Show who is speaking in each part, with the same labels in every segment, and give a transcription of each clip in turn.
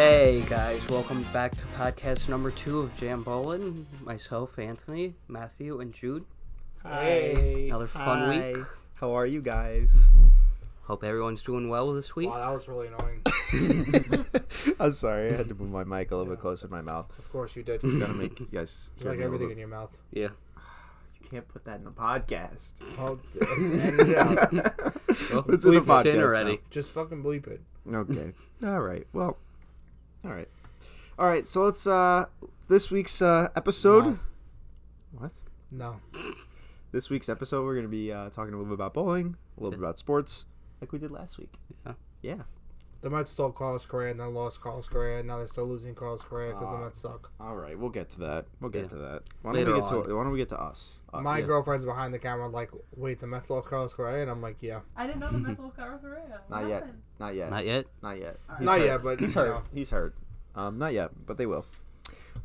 Speaker 1: Hey guys, welcome back to podcast number 2 of Jam Bowlin'. Myself, Anthony, Matthew, and Jude.
Speaker 2: Hi.
Speaker 1: Another fun week.
Speaker 2: How are you guys?
Speaker 1: Hope everyone's doing well this week.
Speaker 3: Wow, that was really annoying.
Speaker 2: I'm sorry, I had to move my mic a little bit closer to my mouth.
Speaker 3: Of course you did.
Speaker 2: Gotta make you guys
Speaker 3: You
Speaker 2: hear
Speaker 3: like
Speaker 2: me a
Speaker 3: everything
Speaker 2: little
Speaker 3: in your mouth.
Speaker 1: Yeah.
Speaker 2: You can't put that in a podcast.
Speaker 3: Oh, edit it out.
Speaker 1: Well,
Speaker 2: It's in a
Speaker 1: bleep it
Speaker 2: podcast
Speaker 1: already.
Speaker 3: Just fucking bleep it.
Speaker 2: Okay. All right. Well. All right. All right. So let's this week's episode.
Speaker 3: No.
Speaker 2: What?
Speaker 3: No.
Speaker 2: This week's episode, we're gonna be talking a little bit about bowling, a little bit about sports, like we did last week.
Speaker 1: Yeah.
Speaker 2: Yeah.
Speaker 3: The Mets stole Carlos Correa and then lost Carlos Correa, and now they're still losing Carlos Correa because the Mets suck.
Speaker 2: All right. We'll get to that. We'll get to that. Why
Speaker 1: Later
Speaker 2: don't we get to us?
Speaker 3: My girlfriend's behind the camera like, wait, the Mets lost Carlos Correa? And I'm like, yeah.
Speaker 4: I didn't know the Mets lost Carlos Correa.
Speaker 2: Not yet. Not yet.
Speaker 1: Not yet?
Speaker 2: Not yet.
Speaker 3: Not yet, but
Speaker 2: he's
Speaker 3: you
Speaker 2: hurt.
Speaker 3: know.
Speaker 2: He's hurt. Not yet, but they will.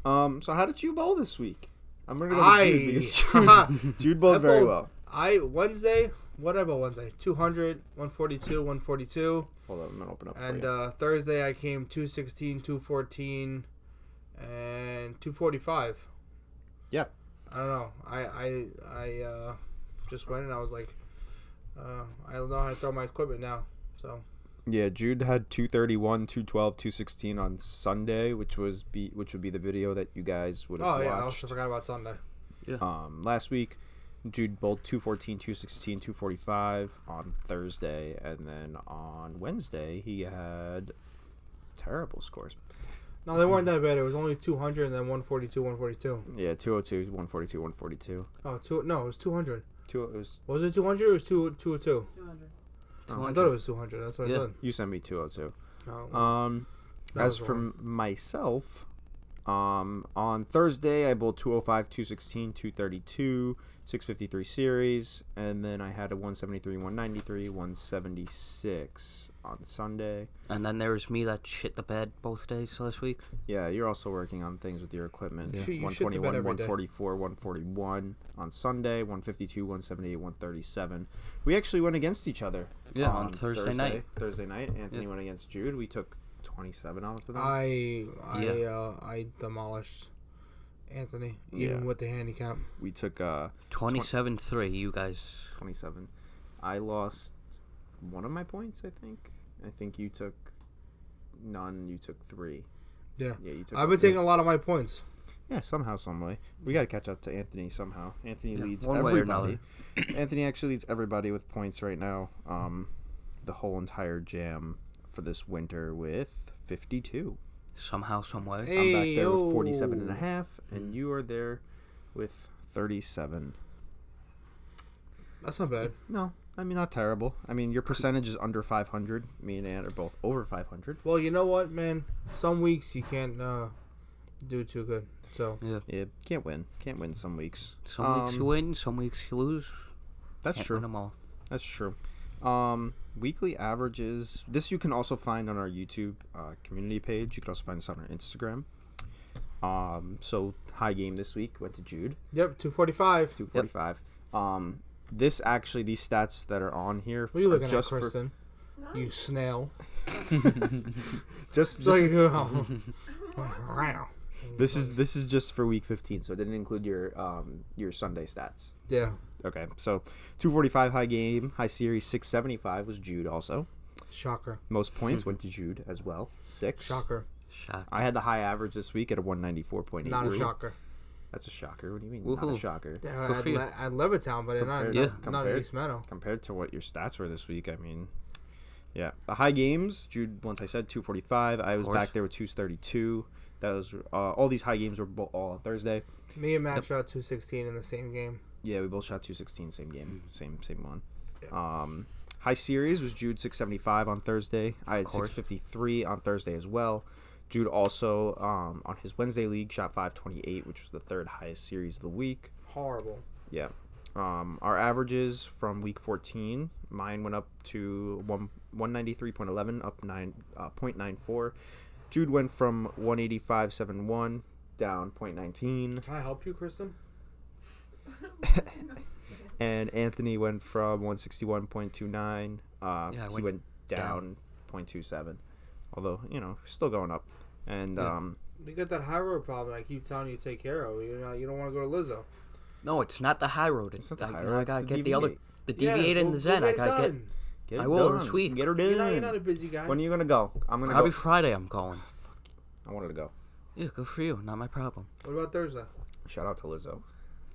Speaker 2: So how did you bowl this week? I'm gonna go to Jude because Jude bowled very well.
Speaker 3: Wednesday, what I bowl Wednesday? 200, 142, 142.
Speaker 2: Hold on, I'm gonna open up.
Speaker 3: And
Speaker 2: for you.
Speaker 3: Thursday I came 216, 214, and 245.
Speaker 2: Yep.
Speaker 3: I don't know. I just went and I was like, I don't know how to throw my equipment now. So
Speaker 2: Yeah, Jude had 231, 212, 216 on Sunday, which would be the video that you guys would have watched.
Speaker 3: I also forgot about Sunday.
Speaker 2: Last week, Jude bowled 214, 216, 245 on Thursday, and then on Wednesday he had terrible scores.
Speaker 3: No, they weren't that bad. It was only 200 and then 142, 142.
Speaker 2: Yeah, 202, 142, 142.
Speaker 3: No, it was 200. Was it 200 or was it 202?
Speaker 4: 200.
Speaker 3: I thought it was 200. That's what I said.
Speaker 2: You sent me 202.
Speaker 3: No,
Speaker 2: As for myself, on Thursday I bowled 205, 216, 232, 653 series, and then I had a 173, 193, 176 on Sunday.
Speaker 1: And then there was me that shit the bed both days last week.
Speaker 2: Yeah, you're also working on things with your equipment.
Speaker 3: Yeah. You shit the
Speaker 2: 121,
Speaker 3: bed every day.
Speaker 2: 144, 141 on Sunday, 152, 178, 137. We actually went against each other.
Speaker 1: Yeah, on Thursday night.
Speaker 2: Thursday night, Anthony went against Jude. We took 27 off of them.
Speaker 3: I demolished Anthony, even with the handicap.
Speaker 2: We took
Speaker 1: 27-3, you guys.
Speaker 2: 27. I lost one of my points, I think. I think you took none. You took 3.
Speaker 3: Yeah.
Speaker 2: You took.
Speaker 3: I've been taking a lot of my points.
Speaker 2: Yeah, somehow, some way. We got to catch up to Anthony somehow. Anthony leads
Speaker 1: one way or
Speaker 2: everybody. Anthony actually leads everybody with points right now. The whole entire jam for this winter with 52.
Speaker 1: Somehow, some way.
Speaker 2: I'm back there with 47 and a half, and you are there with 37.
Speaker 3: That's not bad.
Speaker 2: No, I mean, not terrible. I mean, your percentage is under 500. Me and Ant are both over 500.
Speaker 3: Well, you know what, man? Some weeks you can't do too good. So
Speaker 2: Yeah, can't win. Can't win some weeks.
Speaker 1: Some weeks you win, some weeks you lose.
Speaker 2: That's
Speaker 1: Can't
Speaker 2: true.
Speaker 1: win them all.
Speaker 2: That's true. Weekly averages. This you can also find on our YouTube community page. You can also find this on our Instagram. So high game this week went to Jude.
Speaker 3: Yep, 245.
Speaker 2: 245. These stats that are on here.
Speaker 3: What are you looking
Speaker 2: just
Speaker 3: at, Kristen? You snail.
Speaker 2: just this is just for week 15, so it didn't include your Sunday stats.
Speaker 3: Yeah.
Speaker 2: Okay, so 245 high game, high series 675 was Jude also.
Speaker 3: Shocker.
Speaker 2: Most points went to Jude as well, 6.
Speaker 3: Shocker.
Speaker 2: I had the high average this week at a 194.8.
Speaker 3: Not a shocker.
Speaker 2: That's a shocker. What do you mean?
Speaker 1: Woohoo.
Speaker 2: Not a shocker.
Speaker 3: Yeah, at Levittown, but not at East Meadow.
Speaker 2: Compared to what your stats were this week, I mean, yeah. The high games, Jude, once I said 245. I was back there with 232. That was all these high games were all on Thursday.
Speaker 3: Me and Matt shot 216 in the same game.
Speaker 2: Yeah, we both shot 216, same game, same one.
Speaker 3: Yeah.
Speaker 2: High series was Jude 675 on Thursday. I had 653 on Thursday as well. Jude also on his Wednesday league shot 528, which was the third highest series of the week.
Speaker 3: Horrible.
Speaker 2: Yeah. Our averages from week 14, mine went up to 193.11, up 0.94. Jude went from 185.71 down 0.19.
Speaker 3: Can I help you, Kristen?
Speaker 2: And Anthony went from 161.29. He went down 0.27. Although, still going up. And
Speaker 1: Yeah.
Speaker 3: You got that high road problem I keep telling you to take care of. You don't want to go to Lizzo.
Speaker 1: No, it's not the high road.
Speaker 2: It's not the high
Speaker 1: now
Speaker 2: road,
Speaker 1: I
Speaker 2: it's
Speaker 1: gotta
Speaker 2: the
Speaker 1: get the
Speaker 2: deviate.
Speaker 1: deviate and the Zen. I gotta get.
Speaker 2: get it
Speaker 1: I will
Speaker 2: done.
Speaker 1: this week.
Speaker 2: Get her done.
Speaker 3: You're not a busy guy.
Speaker 2: When are you gonna go? I'm gonna
Speaker 1: Probably
Speaker 2: go.
Speaker 1: Friday. I'm going.
Speaker 2: I wanted to go.
Speaker 1: Yeah, good for you. Not my problem.
Speaker 3: What about Thursday?
Speaker 2: Shout out to Lizzo.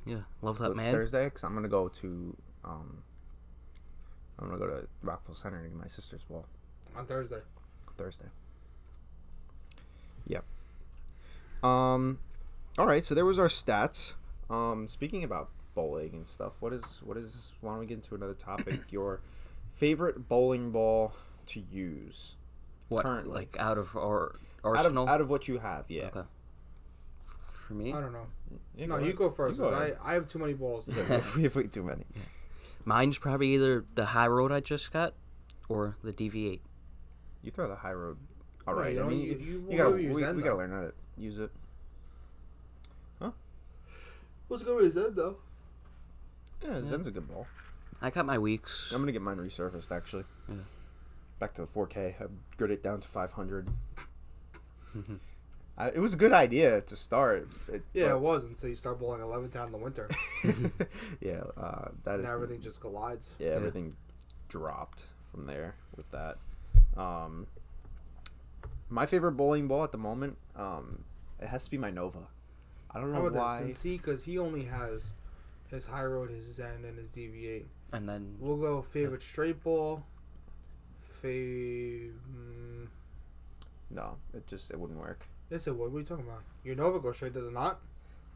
Speaker 1: Yeah, love that
Speaker 2: It's
Speaker 1: man.
Speaker 2: Thursday, because I'm gonna go to I'm gonna go to Rockville Center to get my sister's ball.
Speaker 3: On Thursday.
Speaker 2: Thursday. Yep. All right, so there was our stats. Speaking about bowling and stuff, what is why don't we get into another topic? Your favorite bowling ball to use
Speaker 1: What?
Speaker 2: currently.
Speaker 1: Like out of our arsenal?
Speaker 2: out of what you have, yeah.
Speaker 1: Okay. For me,
Speaker 3: I don't know.
Speaker 2: Yeah,
Speaker 3: No,
Speaker 2: go
Speaker 3: you
Speaker 2: ahead.
Speaker 3: go first.
Speaker 2: You go
Speaker 3: 'cause
Speaker 2: ahead.
Speaker 3: I have too many balls.
Speaker 2: We have way too many.
Speaker 1: mine's probably either the high road I just got or the deviate.
Speaker 2: You throw the high road. All
Speaker 3: No,
Speaker 2: right.
Speaker 3: you
Speaker 2: I
Speaker 3: don't-
Speaker 2: mean,
Speaker 3: you
Speaker 2: you
Speaker 3: won't
Speaker 2: gotta
Speaker 3: ever use
Speaker 2: we
Speaker 3: Zen,
Speaker 2: gotta
Speaker 3: though.
Speaker 2: learn how to use it.
Speaker 3: What's good with Zen though?
Speaker 2: Yeah, Zen's a good ball.
Speaker 1: I got my weeks.
Speaker 2: I'm gonna get mine resurfaced actually.
Speaker 1: Yeah.
Speaker 2: Back to 4K. I grit it down to 500. It was a good idea to start.
Speaker 3: Yeah, it was until you start bowling 11 down in the winter.
Speaker 2: Yeah, that
Speaker 3: And
Speaker 2: is.
Speaker 3: everything just collides.
Speaker 2: Yeah, everything dropped from there with that. My favorite bowling ball at the moment, it has to be my Nova. I don't know
Speaker 3: How about
Speaker 2: why.
Speaker 3: this? See, because he only has his high road, his Zen, and his deviate.
Speaker 1: And then
Speaker 3: We'll go favorite straight ball.
Speaker 2: No, it wouldn't work.
Speaker 3: Yes, it would. What are you talking about? Your Nova goes straight, does it not?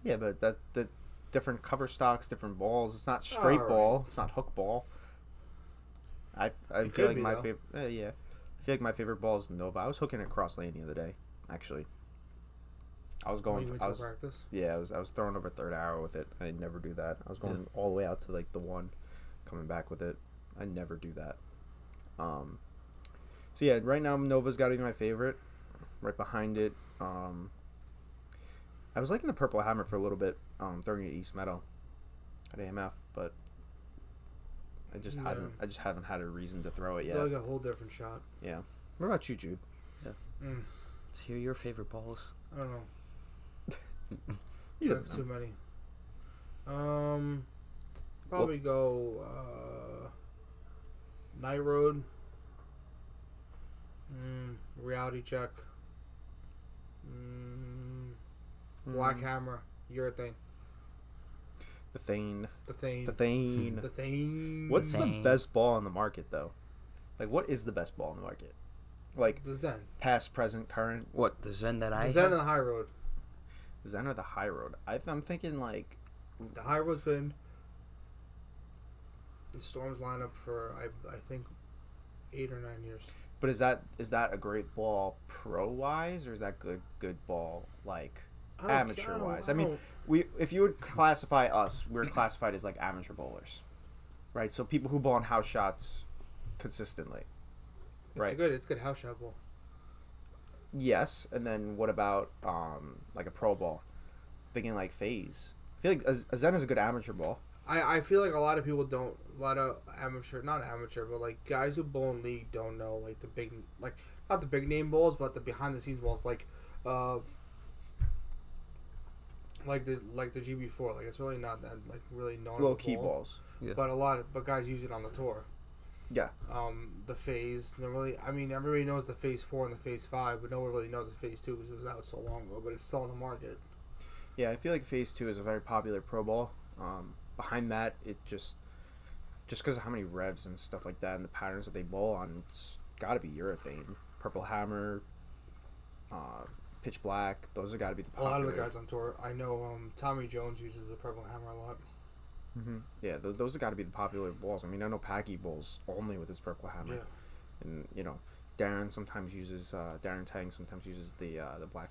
Speaker 2: Yeah, but the different cover stocks, different balls. It's not straight
Speaker 3: Alright.
Speaker 2: ball. It's not hook ball. I
Speaker 3: It
Speaker 2: feel
Speaker 3: could
Speaker 2: like
Speaker 3: be,
Speaker 2: my
Speaker 3: though.
Speaker 2: favorite. Yeah, I feel like my favorite ball is the Nova. I was hooking it cross lane the other day, actually. I was
Speaker 3: When
Speaker 2: going.
Speaker 3: you went
Speaker 2: I
Speaker 3: to
Speaker 2: was
Speaker 3: practice.
Speaker 2: yeah. I was throwing over third arrow with it. I never do that. I was going all the way out to like the one, coming back with it. I never do that. So yeah, right now Nova's got to be my favorite. Right behind it, I was liking the Purple Hammer for a little bit, throwing it East Meadow at AMF, but I just
Speaker 3: No.
Speaker 2: haven't had a reason to throw it
Speaker 3: I
Speaker 2: yet.
Speaker 3: feel like a whole different shot.
Speaker 2: Yeah. What about you, Jude?
Speaker 3: Mm,
Speaker 1: let's hear your favorite balls.
Speaker 3: I don't know.
Speaker 2: He
Speaker 3: I
Speaker 2: doesn't
Speaker 3: have
Speaker 2: know.
Speaker 3: too many. Probably go Night Road. Reality Check. Black Hammer. Urethane.
Speaker 2: The Thane.
Speaker 3: The Thane.
Speaker 2: The Thane.
Speaker 3: The Thane.
Speaker 2: What's the
Speaker 1: Thane.
Speaker 2: best ball on the market though? Like, what is the best ball on the market? Like
Speaker 3: The Zen.
Speaker 2: past, present, current.
Speaker 1: What, the Zen that I
Speaker 3: The Zen
Speaker 1: have?
Speaker 3: and the High Road.
Speaker 2: Zen or the High Road? I'm thinking like
Speaker 3: The High Road's been the Storm's lineup for I think 8 or 9 years.
Speaker 2: But is that a great ball pro wise, or is that good ball like amateur wise? I mean, if you would classify us, we're classified as like amateur bowlers, right? So people who bowl on house shots consistently, right?
Speaker 3: It's good house shot ball.
Speaker 2: Yes, and then what about like a pro ball? Thinking like phase. I feel like a Zen is a good amateur ball.
Speaker 3: I feel like a lot of people don't. A lot of not amateur, but like guys who bowl in league don't know like the big, like not the big name balls, but the behind the scenes balls, like the GB4. Like it's really not that like really known.
Speaker 2: Low key balls.
Speaker 1: Yeah.
Speaker 3: But guys use it on the tour.
Speaker 2: Yeah.
Speaker 3: The phase. Everybody knows the phase 4 and the phase 5, but no one really knows the phase 2 because it was out so long ago. But it's still on the market.
Speaker 2: Yeah, I feel like phase 2 is a very popular pro ball. Behind that, it just because of how many revs and stuff like that and the patterns that they bowl on, it's got to be urethane, Purple Hammer, Pitch Black. Those have got to be the
Speaker 3: A
Speaker 2: popular.
Speaker 3: lot of the guys on tour, I know Tommy Jones uses the Purple Hammer a lot.
Speaker 2: Mm-hmm. Yeah, those have got to be the popular balls. I mean, I know Packy bowls only with his Purple Hammer,
Speaker 3: Yeah.
Speaker 2: and Darren sometimes uses Darren Tang sometimes uses the black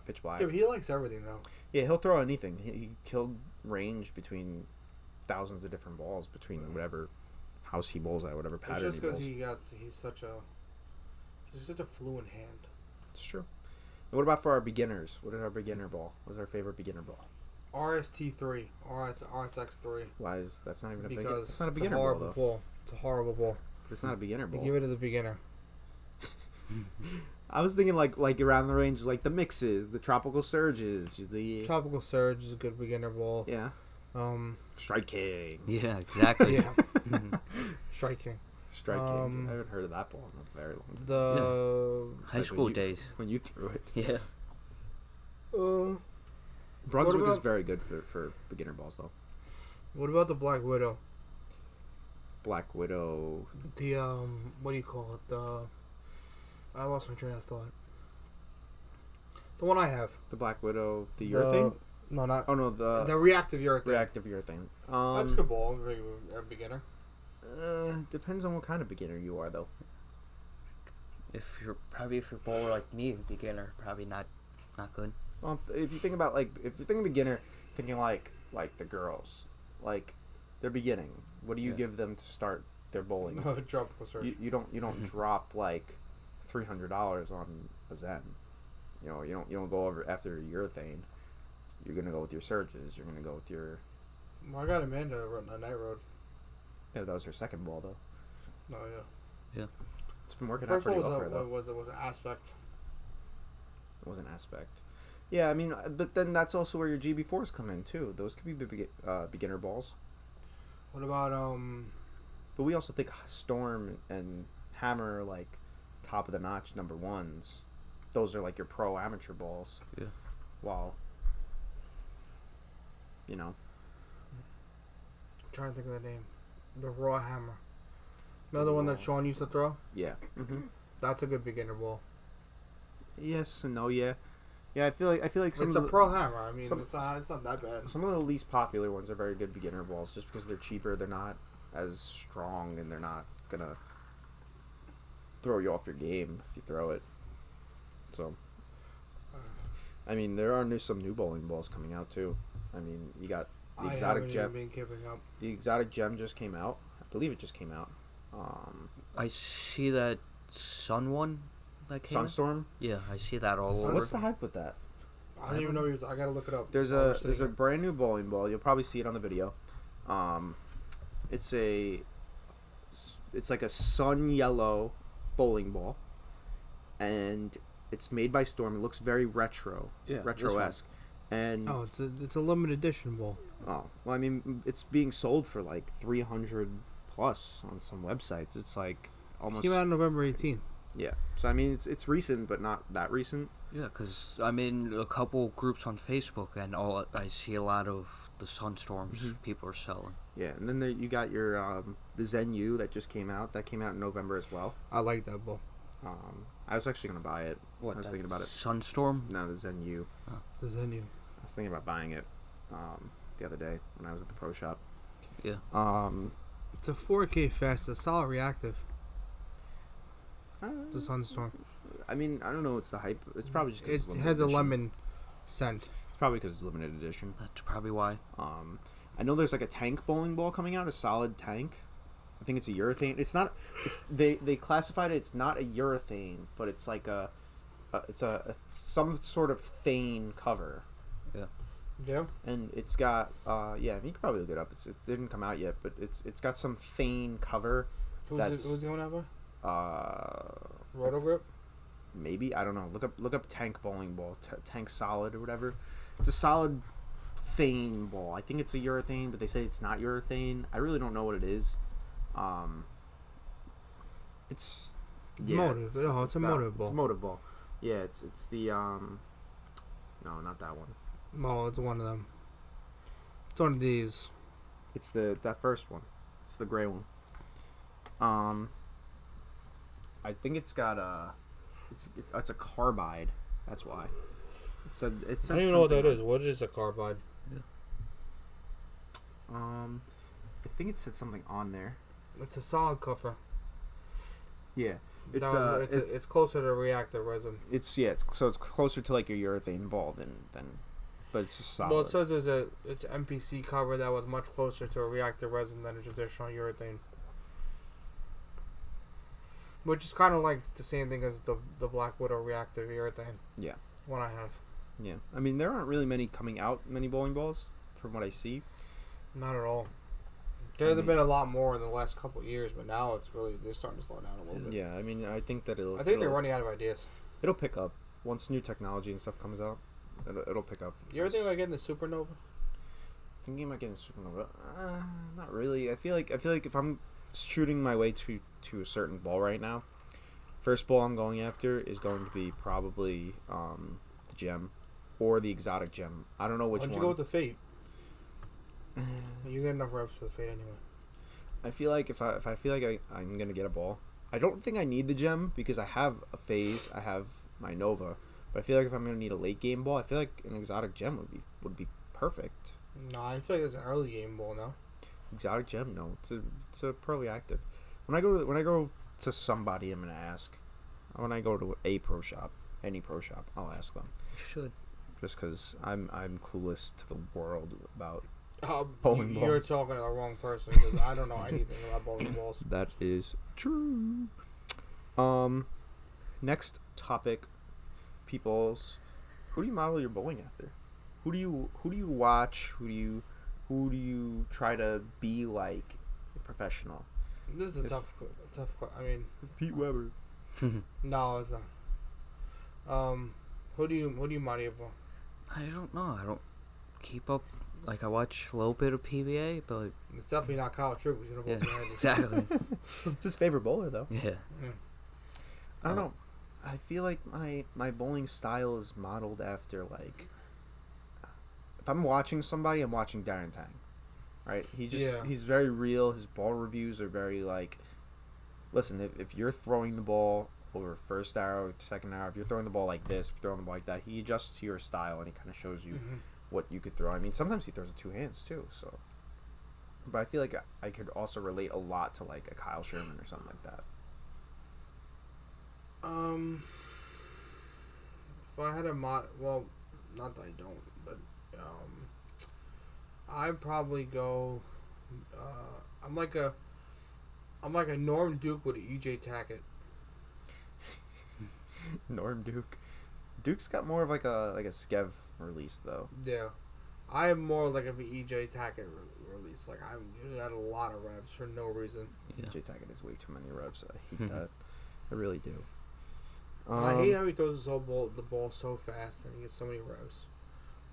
Speaker 2: Pitch Black.
Speaker 3: Yeah, but he likes everything though.
Speaker 2: Yeah, he'll throw anything. He killed range between thousands of different balls between whatever house he bowls at, whatever
Speaker 3: It's
Speaker 2: pattern
Speaker 3: just
Speaker 2: he
Speaker 3: because
Speaker 2: bowls.
Speaker 3: he's such a fluent hand.
Speaker 2: It's true. And what about for our beginners? What is our beginner ball? What's our favorite beginner ball?
Speaker 3: RST3, RSX3.
Speaker 2: Why is that's not even a beginner?
Speaker 3: Because
Speaker 2: It's not a
Speaker 3: it's
Speaker 2: beginner
Speaker 3: a
Speaker 2: ball
Speaker 3: horrible
Speaker 2: though.
Speaker 3: ball. It's a horrible ball.
Speaker 2: It's not a beginner
Speaker 3: You
Speaker 2: ball.
Speaker 3: give it to the beginner.
Speaker 2: I was thinking like around the range, like the mixes, the tropical surges, the
Speaker 3: Tropical Surge is a good beginner ball.
Speaker 2: yeah, Strike King.
Speaker 1: Yeah, exactly.
Speaker 3: Yeah. Striking.
Speaker 2: Strike King. I haven't heard of that ball in a very long time.
Speaker 3: The
Speaker 1: High school days.
Speaker 2: When you threw it.
Speaker 1: Yeah.
Speaker 2: Brunswick
Speaker 3: about-
Speaker 2: is very good for beginner balls though.
Speaker 3: What about the Black Widow?
Speaker 2: Black Widow.
Speaker 3: The what do you call it? I lost my train of thought. The one I have.
Speaker 2: The Black Widow. The urethane?
Speaker 3: No, not.
Speaker 2: Oh no,
Speaker 3: The reactive urethane.
Speaker 2: reactive urethane.
Speaker 3: That's a good ball for a beginner.
Speaker 2: Depends on what kind of beginner you are though.
Speaker 1: If you're a bowler like me, beginner, probably not good.
Speaker 2: Well, if you think about if you think of beginner, thinking like the girls, like they're beginning. What do you give them to start their bowling?
Speaker 3: Tropical Surge.
Speaker 2: You don't drop like $300 on a Zen. You don't go over after urethane. You're gonna go with your surges. You're gonna go with your.
Speaker 3: Well, I got Amanda on Night Road.
Speaker 2: Yeah, that was her second ball though.
Speaker 3: Oh yeah.
Speaker 2: It's been working out
Speaker 3: First ball
Speaker 2: pretty well for her though.
Speaker 3: was an aspect.
Speaker 2: It was an aspect. Yeah, I mean, but then that's also where your GB4s come in too. Those could be beginner balls.
Speaker 3: What about
Speaker 2: But we also think Storm and Hammer are like top of the notch number ones. Those are like your pro amateur balls.
Speaker 1: Yeah.
Speaker 2: While
Speaker 3: I'm trying to think of the name. The Raw Hammer. Another one that Sean used to throw.
Speaker 2: yeah. Mm-hmm.
Speaker 3: That's a good beginner ball.
Speaker 2: Yes and no. Yeah. Yeah, I feel like some
Speaker 3: It's
Speaker 2: of
Speaker 3: a
Speaker 2: the,
Speaker 3: pro hammer. I mean,
Speaker 2: some-
Speaker 3: it's not that bad.
Speaker 2: some of the least popular ones are very good beginner balls just because they're cheaper. They're not as strong and they're not gonna throw you off your game if you throw it. So, I mean, there are some new bowling balls coming out too. I mean, you got the
Speaker 3: I
Speaker 2: exotic
Speaker 3: haven't
Speaker 2: gem.
Speaker 3: even been keeping up.
Speaker 2: The exotic gem just came out. I believe it just came out.
Speaker 1: I see that Sun one that came out.
Speaker 2: Sunstorm.
Speaker 1: Yeah, I see that all over.
Speaker 2: What's the hype with that?
Speaker 3: I don't even know. I gotta look it up.
Speaker 2: There's
Speaker 3: while we're
Speaker 2: a
Speaker 3: sitting
Speaker 2: there's a
Speaker 3: here.
Speaker 2: brand new bowling ball. You'll probably see it on the video. It's like a sun yellow bowling ball, and it's made by Storm. It looks very retro,
Speaker 1: Yeah,
Speaker 2: retro-esque. And
Speaker 3: Oh, it's a limited edition ball.
Speaker 2: well, I mean, it's being sold for like 300 plus on some websites. It's like almost
Speaker 3: Came out November 18th.
Speaker 2: yeah. So I mean, it's recent, but not that recent.
Speaker 1: Yeah, because I'm in a couple groups on Facebook, and I see a lot of the Sunstorms people are selling.
Speaker 2: Yeah, and then you got your the Zen U that just came out. That came out in November as well.
Speaker 3: I like that ball.
Speaker 2: I was actually gonna buy it.
Speaker 1: What?
Speaker 2: I was thinking about it.
Speaker 1: Sunstorm?
Speaker 2: No, the Zen U.
Speaker 3: The Zenu.
Speaker 2: I was thinking about buying it the other day when I was at the pro shop.
Speaker 1: Yeah.
Speaker 3: It's a 4K fast. It's solid reactive. The Sunstorm.
Speaker 2: I mean, I don't know. It's the hype. It's probably just because
Speaker 3: It has a lemon scent.
Speaker 2: It's probably because it's limited edition.
Speaker 1: That's probably why.
Speaker 2: I know there's like a tank bowling ball coming out, a solid tank. I think it's a urethane. It's not. It's they classified it. It's not a urethane, but it's like it's some sort of thane cover.
Speaker 1: Yeah.
Speaker 3: Yeah.
Speaker 2: And it's got you can probably look it up. It didn't come out yet, but it's got some thane cover.
Speaker 3: Who's it going out by? Roto Grip.
Speaker 2: Maybe, I don't know. Look up tank bowling ball, tank solid or whatever. It's a solid thane ball. I think it's a urethane, but they say it's not urethane. I really don't know what it is. It's
Speaker 3: Motive. It's a motive ball.
Speaker 2: It's a motive ball. Yeah, it's the no, not that one.
Speaker 3: No, it's one of them. It's one of these.
Speaker 2: It's that first one. It's the gray one. I think it's got it's a carbide. That's why. I don't
Speaker 3: even know what that is. What is a carbide?
Speaker 2: I think it said something on there.
Speaker 3: It's a solid cover.
Speaker 2: Yeah,
Speaker 3: It's closer to reactive resin.
Speaker 2: So it's closer to like your urethane ball than but it's solid.
Speaker 3: Well, it says it's an MPC cover that was much closer to a reactive resin than a traditional urethane. Which is kind of like the same thing as the Black Widow reactive urethane.
Speaker 2: Yeah.
Speaker 3: One I have.
Speaker 2: Yeah. I mean, there aren't really many bowling balls from what I see.
Speaker 3: Not at all. There's been a lot more in the last couple of years, but now they're starting to slow down a little bit.
Speaker 2: Yeah, I mean, I think that
Speaker 3: I think they're running out of ideas.
Speaker 2: It'll pick up once new technology and stuff comes out. It'll pick up.
Speaker 3: You ever think about getting the Supernova?
Speaker 2: Thinking about getting supernova? Not really. I feel like if I'm shooting my way to a certain ball right now, first ball I'm going after is going to be probably the gem or the exotic gem. I don't know which one.
Speaker 3: Why'd you go with the Fate? You get enough reps for the Fate anyway.
Speaker 2: I feel like if I feel like I'm gonna get a ball, I don't think I need the gem because I have a phase, I have my Nova, but I feel like if I'm gonna need a late game ball, I feel like an exotic gem would be perfect.
Speaker 3: No, I feel like it's an early game ball now.
Speaker 2: Exotic gem, no, it's a pro active. When I go to somebody, I'm gonna ask. When I go to a pro shop, any pro shop, I'll ask them.
Speaker 1: You should.
Speaker 2: Just because I'm clueless to the world about bowling balls.
Speaker 3: You're talking to the wrong person because I don't know anything about bowling balls.
Speaker 2: That is true. Next topic, peoples. Who do you model your bowling after? Who do you watch? Who do you try to be like a professional?
Speaker 3: This is a tough. I mean,
Speaker 2: Pete Weber.
Speaker 3: no, it's not. Who do you model your ball?
Speaker 1: I don't know. I don't keep up. Like, I watch a little bit of PBA, but...
Speaker 3: It's definitely not Kyle Tripp.
Speaker 1: Yeah, exactly.
Speaker 2: It's his favorite bowler, though.
Speaker 1: Yeah.
Speaker 2: I don't know. I feel like my bowling style is modeled after, like... If I'm watching somebody, I'm watching Darren Tang. Right? He's very real. His ball reviews are very, like... Listen, if you're throwing the ball over first arrow, second arrow, if you're throwing the ball like this, if you're throwing the ball like that, he adjusts to your style and he kind of shows you...
Speaker 3: Mm-hmm.
Speaker 2: what you could throw. I mean, sometimes he throws with two hands too. So, but I feel like I could also relate a lot to like a Kyle Sherman or something like that.
Speaker 3: If I had a well, not that I don't, but I'd probably go. I'm like a Norm Duke with an EJ Tackett.
Speaker 2: Norm Duke. Duke's got more of like a skev release though.
Speaker 3: Yeah, I am more like of an EJ Tackett release. Like I'm at a lot of reps for no reason.
Speaker 2: Yeah. EJ Tackett is way too many reps. I hate that. I really do.
Speaker 3: I hate how he throws the ball so fast and he gets so many reps.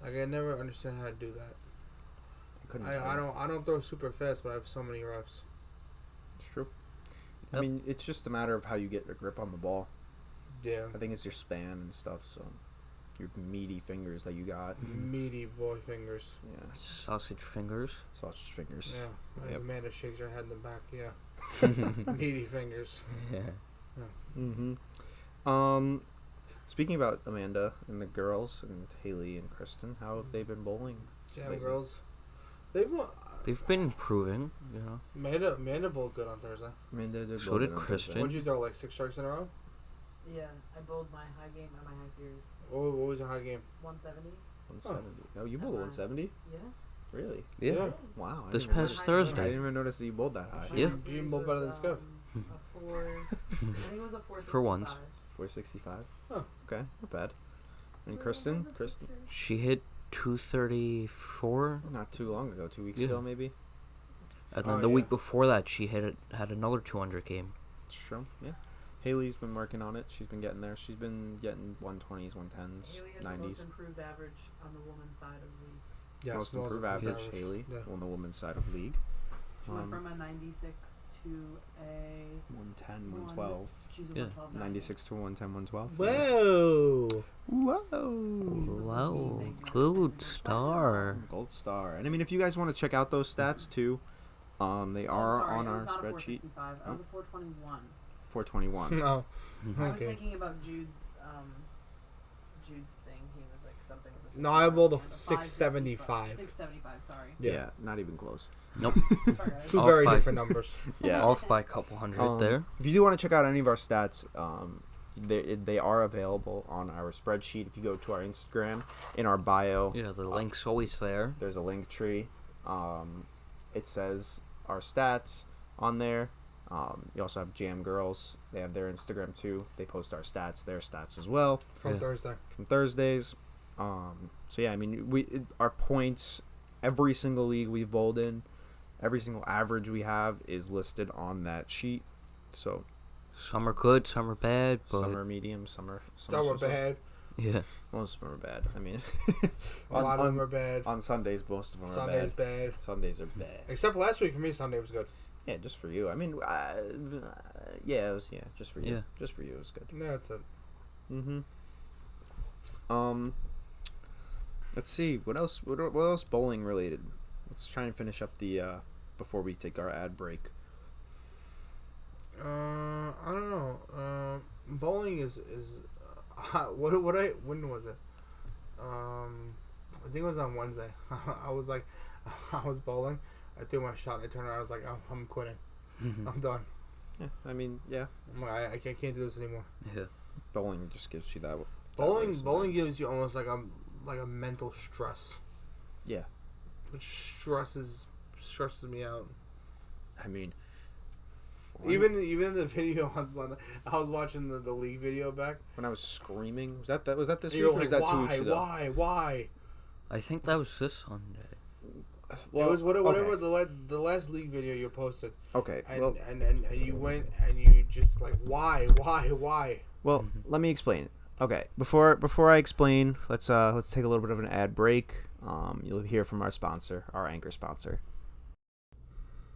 Speaker 3: Like I never understand how to do that. I don't throw super fast, but I have so many reps.
Speaker 2: It's true.
Speaker 1: Yep.
Speaker 2: I mean, it's just a matter of how you get a grip on the ball.
Speaker 3: Yeah.
Speaker 2: I think it's your span and stuff. So your meaty fingers that you got.
Speaker 3: Meaty boy fingers.
Speaker 2: Yeah.
Speaker 1: Sausage fingers.
Speaker 2: Sausage fingers.
Speaker 3: Yeah. As
Speaker 2: Yep.
Speaker 3: Amanda shakes her head in the back. Yeah. Meaty fingers.
Speaker 1: Yeah.
Speaker 2: Mm-hmm. Speaking about Amanda and the girls and Haley and Kristen, how have they been bowling?
Speaker 3: Jam
Speaker 2: lately?
Speaker 3: girls.
Speaker 1: They've been improving, you know.
Speaker 3: Amanda bowled good on Thursday.
Speaker 2: Amanda did.
Speaker 1: So
Speaker 2: bowl
Speaker 1: did
Speaker 2: good on
Speaker 1: Kristen.
Speaker 2: Thursday.
Speaker 3: What'd you throw? Like 6 strikes in a row?
Speaker 4: Yeah, I bowled my high game at my high series.
Speaker 3: What was your high game?
Speaker 4: 170.
Speaker 2: 170. Oh, you bowled a 170?
Speaker 4: Yeah.
Speaker 2: Really?
Speaker 1: Yeah.
Speaker 2: Wow. I
Speaker 1: This
Speaker 2: didn't even
Speaker 1: past
Speaker 2: notice-
Speaker 1: Thursday.
Speaker 2: I didn't even notice that you bowled that high.
Speaker 1: Yeah.
Speaker 3: You didn't bowl better than Scuff.
Speaker 4: A 4. I think it was a 465.
Speaker 1: For once.
Speaker 2: 465.
Speaker 3: Huh.
Speaker 2: Okay, not bad. And Kristen?
Speaker 1: She hit 234,
Speaker 2: Not too long ago, 2 weeks
Speaker 1: Yeah.
Speaker 2: ago maybe.
Speaker 1: and then
Speaker 3: Oh,
Speaker 1: the
Speaker 3: yeah.
Speaker 1: week before that, she had another 200 game.
Speaker 2: True. Yeah. Haley's been working on it. She's been getting there. She's been getting 120s, 110s,
Speaker 4: Haley has the
Speaker 2: 90s.
Speaker 4: most improved average on the women's side of the league.
Speaker 3: Yes,
Speaker 2: Most improved average, Haley,
Speaker 3: Yeah.
Speaker 2: on the women's side of the league.
Speaker 4: She went from a 96 to a
Speaker 2: 110, 112.
Speaker 4: She's a
Speaker 1: Yeah.
Speaker 4: 112 now.
Speaker 2: 96 to 110, 112.
Speaker 3: Whoa!
Speaker 2: Whoa.
Speaker 1: Wow, gold star.
Speaker 2: Gold star. And I mean, if you guys want to check out those stats too, they
Speaker 4: Oh,
Speaker 2: are
Speaker 4: sorry,
Speaker 2: on
Speaker 4: it was
Speaker 2: our
Speaker 4: not a
Speaker 2: spreadsheet.
Speaker 4: 465. I was a 421.
Speaker 2: 421.
Speaker 3: No.
Speaker 4: I was
Speaker 3: Okay.
Speaker 4: thinking about Jude's thing. He was like something with a
Speaker 3: No, I bowled a 675.
Speaker 4: 675, sorry.
Speaker 2: Yeah. Not even close.
Speaker 1: Nope.
Speaker 4: Sorry, guys.
Speaker 3: Two
Speaker 1: Off
Speaker 3: very
Speaker 1: by-
Speaker 3: different numbers.
Speaker 2: Yeah.
Speaker 1: Off by a couple hundred there.
Speaker 2: If you do want to check out any of our stats, they are available on our spreadsheet. If you go to our Instagram, in our bio,
Speaker 1: Yeah, the link's always there.
Speaker 2: there's a link tree. It says our stats on there. You also have Jam Girls. They have their Instagram too. They post our stats, their stats as well
Speaker 3: From
Speaker 1: Yeah.
Speaker 3: Thursday.
Speaker 2: from Thursdays. So yeah, I mean, our points, every single league we've bowled in, every single average we have is listed on that sheet. So
Speaker 1: Some are good, some are bad, but
Speaker 2: Some are medium, some are
Speaker 3: bad.
Speaker 1: yeah.
Speaker 2: Most of them are bad. I mean,
Speaker 3: A lot of them are bad.
Speaker 2: On Sundays, most of them are
Speaker 3: Sunday's
Speaker 2: bad.
Speaker 3: bad.
Speaker 2: Sundays are bad.
Speaker 3: Except last week for me, Sunday was good.
Speaker 2: Yeah, just for you. I mean, it was just for you.
Speaker 1: Yeah.
Speaker 2: Just for you, it was good.
Speaker 3: No, that's it.
Speaker 2: Let's see what else. What else bowling related? Let's try and finish up the before we take our ad break.
Speaker 3: I don't know. Bowling is when was it? I think it was on Wednesday. I was bowling. I threw my shot. I turned around. I was like, I'm quitting. I'm done.
Speaker 2: Yeah, I mean, yeah.
Speaker 3: I'm like, I can't do this anymore.
Speaker 1: Yeah.
Speaker 2: Bowling just gives you that.
Speaker 3: Bowling gives you almost like a mental stress.
Speaker 2: Yeah.
Speaker 3: It stresses me out.
Speaker 2: I mean,
Speaker 3: even in the video on Sunday, I was watching the league video back.
Speaker 2: When I was screaming, was that this week
Speaker 3: You're
Speaker 2: or was
Speaker 3: like,
Speaker 2: that 2 weeks ago?
Speaker 3: Why?
Speaker 1: I think that was this Sunday.
Speaker 2: Well,
Speaker 3: it was whatever
Speaker 2: okay.
Speaker 3: the last league video you posted.
Speaker 2: Okay.
Speaker 3: And you went and you just like why?
Speaker 2: Well, let me explain it. Okay. Before I explain, let's take a little bit of an ad break. You'll hear from our sponsor, our anchor sponsor.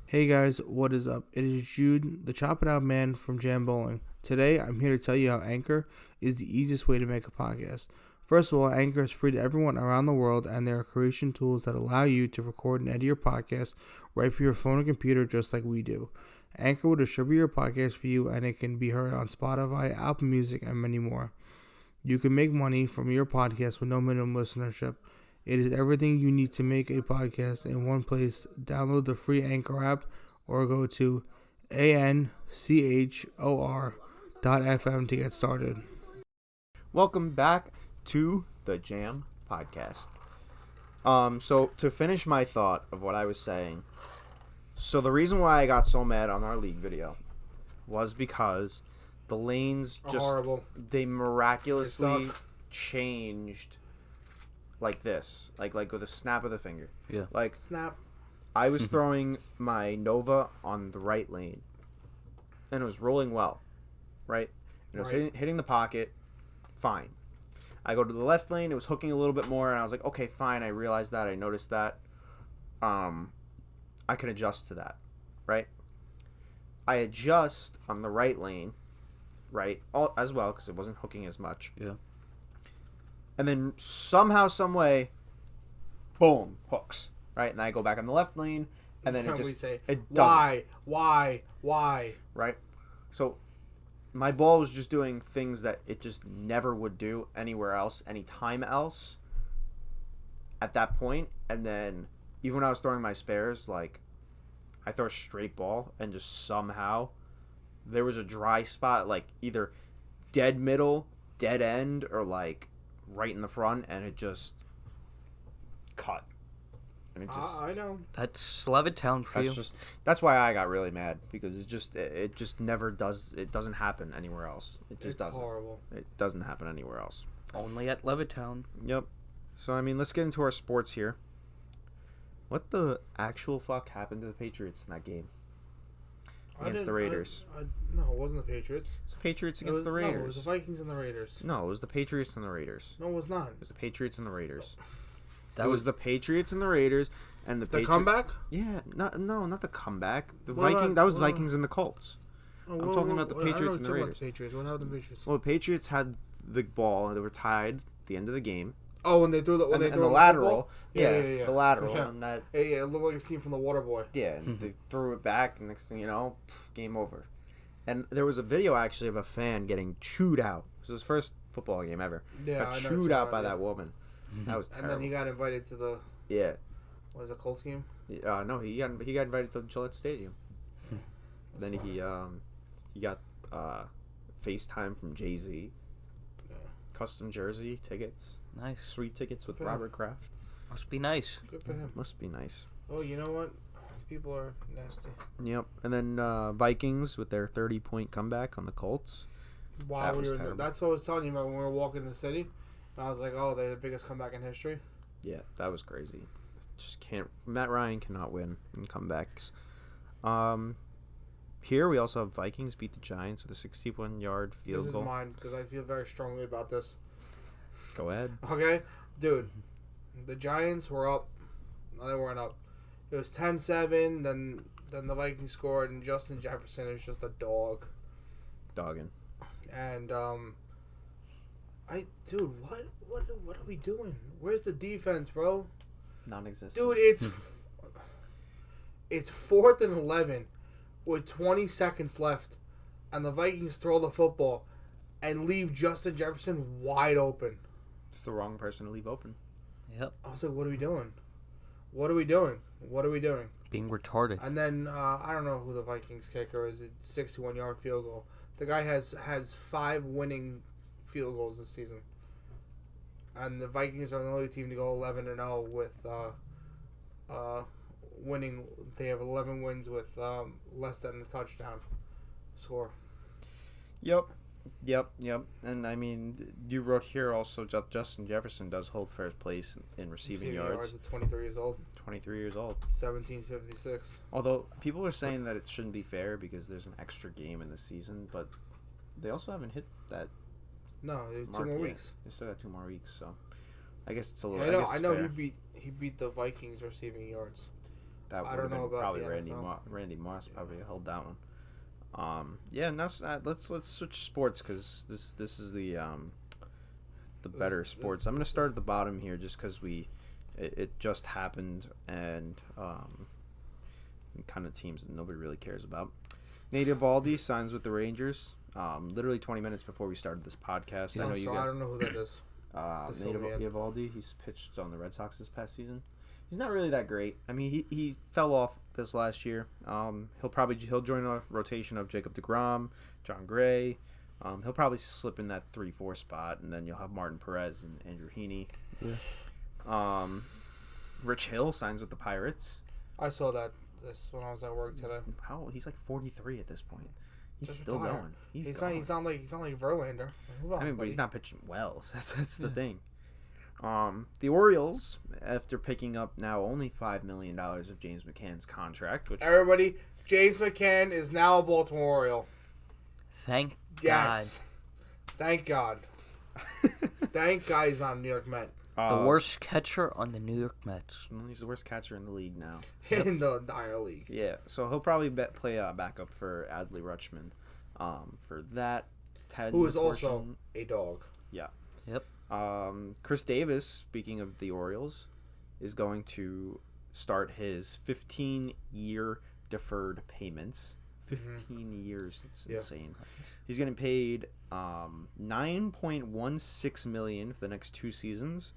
Speaker 3: Hey guys, what is up? It is Jude, the Chop It Out man from Jam Bowling. Today, I'm here to tell you how Anchor is the easiest way to make a podcast. First of all, Anchor is free to everyone around the world, and there are creation tools that allow you to record and edit your podcast right from your phone or computer just like we do. Anchor will distribute your podcast for you, and it can be heard on Spotify, Apple Music, and many more. You can make money from your podcast with no minimum listenership. It is everything you need to make a podcast in one place. Download the free Anchor app or go to anchor.fm to get started.
Speaker 2: Welcome back to the Jam Podcast. So to finish my thought of what I was saying, so the reason why I got so mad on our league video was because the lanes just
Speaker 3: horrible.
Speaker 2: They miraculously changed like this, like with a snap of the finger.
Speaker 1: Yeah.
Speaker 2: Like
Speaker 3: Snap.
Speaker 2: I was throwing my Nova on the right lane, and it was rolling well, right? And it was hitting the pocket, fine. I go to the left lane, it was hooking a little bit more, and I was like, okay, fine. I realized that, I noticed that. I can adjust to that, right? I adjust on the right lane, right, as well, because it wasn't hooking as much.
Speaker 1: Yeah.
Speaker 2: And then somehow, some way, boom, hooks, right? And I go back on the left lane, and then it doesn't.
Speaker 3: Why?
Speaker 2: Right? So my ball was just doing things that it just never would do anywhere else, anytime else at that point. And then even when I was throwing my spares, like I throw a straight ball and just somehow there was a dry spot, like either dead middle, dead end, or like right in the front, and it just cut. And it just,
Speaker 3: I know.
Speaker 1: That's Levittown for you.
Speaker 2: That's why I got really mad, because it just never does. It doesn't happen anywhere else. It doesn't.
Speaker 3: Horrible.
Speaker 2: It doesn't happen anywhere else.
Speaker 1: Only at Levittown.
Speaker 2: Yep. So I mean, let's get into our sports here. What the actual fuck happened to the Patriots in that game against the Raiders?
Speaker 3: No, it wasn't the Patriots.
Speaker 2: It's the Patriots against the Raiders.
Speaker 3: No, it was the Vikings and the Raiders.
Speaker 2: No, it was the Patriots and the Raiders.
Speaker 3: No, it was not.
Speaker 2: It was the Patriots and the Raiders.
Speaker 1: That
Speaker 2: it was the Patriots and the Raiders, and the
Speaker 3: comeback.
Speaker 2: Yeah, not the comeback. The
Speaker 3: What
Speaker 2: Viking.
Speaker 3: about-
Speaker 2: that was
Speaker 3: what-
Speaker 2: Vikings and the Colts. I'm talking about the Patriots and the Raiders.
Speaker 3: The Patriots. What happened to the Patriots?
Speaker 2: Well, the Patriots had the ball, and they were tied at the end of the game.
Speaker 3: Oh, when they threw the
Speaker 2: And the lateral.
Speaker 3: Yeah.
Speaker 2: The lateral,
Speaker 3: Yeah.
Speaker 2: and that.
Speaker 3: Yeah, it looked like a scene from The Waterboy.
Speaker 2: Yeah, and they threw it back, and next thing you know, game over. And there was a video actually of a fan getting chewed out. It was his first football game ever.
Speaker 3: Yeah,
Speaker 2: got
Speaker 3: I know
Speaker 2: chewed out by that woman. That was
Speaker 3: And
Speaker 2: terrible.
Speaker 3: then he got invited to the
Speaker 2: Yeah.
Speaker 3: what was it, Colts game?
Speaker 2: No, he got invited to Gillette Stadium. Then he got FaceTime from Jay-Z.
Speaker 3: Yeah.
Speaker 2: Custom jersey tickets.
Speaker 1: Nice.
Speaker 2: Sweet tickets with
Speaker 3: Yeah.
Speaker 2: Robert Kraft.
Speaker 1: Must be nice.
Speaker 3: Good for him.
Speaker 2: Must be nice.
Speaker 3: Oh, you know what? People are nasty.
Speaker 2: Yep. And then Vikings with their 30-point comeback on the Colts.
Speaker 3: Wow,
Speaker 2: That was terrible.
Speaker 3: that's what I was telling you about when we were walking in the city. And I was like, oh, they're the biggest comeback in history.
Speaker 2: Yeah, that was crazy. Just can't. Matt Ryan cannot win in comebacks. Here we also have Vikings beat the Giants with a 61-yard field
Speaker 3: This
Speaker 2: goal.
Speaker 3: is mine because I feel very strongly about this.
Speaker 2: Go ahead.
Speaker 3: Okay, dude. The Giants were up. No, they weren't up. It was 10-7. Then the Vikings scored, and Justin Jefferson is just a dog.
Speaker 2: Dogging.
Speaker 3: And dude, what are we doing? Where's the defense, bro?
Speaker 2: Non-existent.
Speaker 3: Dude, it's 4th and 11 with 20 seconds left, and the Vikings throw the football and leave Justin Jefferson wide open.
Speaker 2: It's the wrong person to leave open.
Speaker 1: Yep.
Speaker 3: I was like, what are we doing? What are we doing? What are we doing?
Speaker 1: Being retarded.
Speaker 3: And then I don't know who the Vikings kicker is. A 61-yard field goal. The guy has 5 winning field goals this season, and the Vikings are the only team to go 11-0 with winning. They have 11 wins with less than a touchdown score.
Speaker 2: Yep. And I mean, you wrote here also Justin Jefferson does hold first place in receiving yards.
Speaker 3: At 23 years old.
Speaker 2: 23 years old.
Speaker 3: 1756.
Speaker 2: Although people are saying that it shouldn't be fair because there's an extra game in the season, but they also haven't hit that.
Speaker 3: No,
Speaker 2: mark
Speaker 3: 2 more
Speaker 2: yet.
Speaker 3: weeks.
Speaker 2: They still got 2 more weeks, so I guess it's a little.
Speaker 3: Yeah,
Speaker 2: I
Speaker 3: know.
Speaker 2: fair.
Speaker 3: He beat the Vikings receiving yards.
Speaker 2: That
Speaker 3: I
Speaker 2: would
Speaker 3: don't
Speaker 2: have been
Speaker 3: know about
Speaker 2: probably
Speaker 3: the
Speaker 2: Randy
Speaker 3: NFL.
Speaker 2: Randy Moss probably held that one. Yeah, and that's let's switch sports because this is the better sports. I'm gonna start at the bottom here just because it just happened and kind of teams that nobody really cares about. Nate Eovaldi signs with the Rangers. Literally 20 minutes before we started this podcast. I know you guys.
Speaker 3: I don't know who that is.
Speaker 2: Nate Eovaldi. He's pitched on the Red Sox this past season. He's not really that great. I mean, he fell off this last year. He'll join a rotation of Jacob deGrom, John Gray. He'll probably slip in that 3-4 spot, and then you'll have Martin Perez and Andrew Heaney.
Speaker 1: Yeah.
Speaker 2: Rich Hill signs with the Pirates.
Speaker 3: I saw that this when I was at work today.
Speaker 2: He's like 43 at this point. He's
Speaker 3: Just
Speaker 2: still
Speaker 3: retire.
Speaker 2: going.
Speaker 3: He's not like Verlander. Move on,
Speaker 2: I mean, but
Speaker 3: buddy.
Speaker 2: he's not pitching well. So that's the thing. The Orioles, after picking up now only $5 million of James McCann's contract, which
Speaker 3: Everybody, James McCann is now a Baltimore Oriole.
Speaker 1: Thank
Speaker 3: Yes. Thank God. Thank God he's not a New York Met.
Speaker 1: God. The worst catcher on the New York Mets.
Speaker 2: He's the worst catcher in the league now.
Speaker 3: In the entire league.
Speaker 2: Yeah, so he'll probably play backup for Adley Rutschman. For that, Ted
Speaker 3: Who is
Speaker 2: McCorsham-
Speaker 3: also a dog.
Speaker 2: Yeah.
Speaker 1: Yep.
Speaker 2: Chris Davis, speaking of the Orioles, is going to start his 15-year deferred payments. 15 years. It's insane. He's getting paid $9.16 million for the next 2 seasons.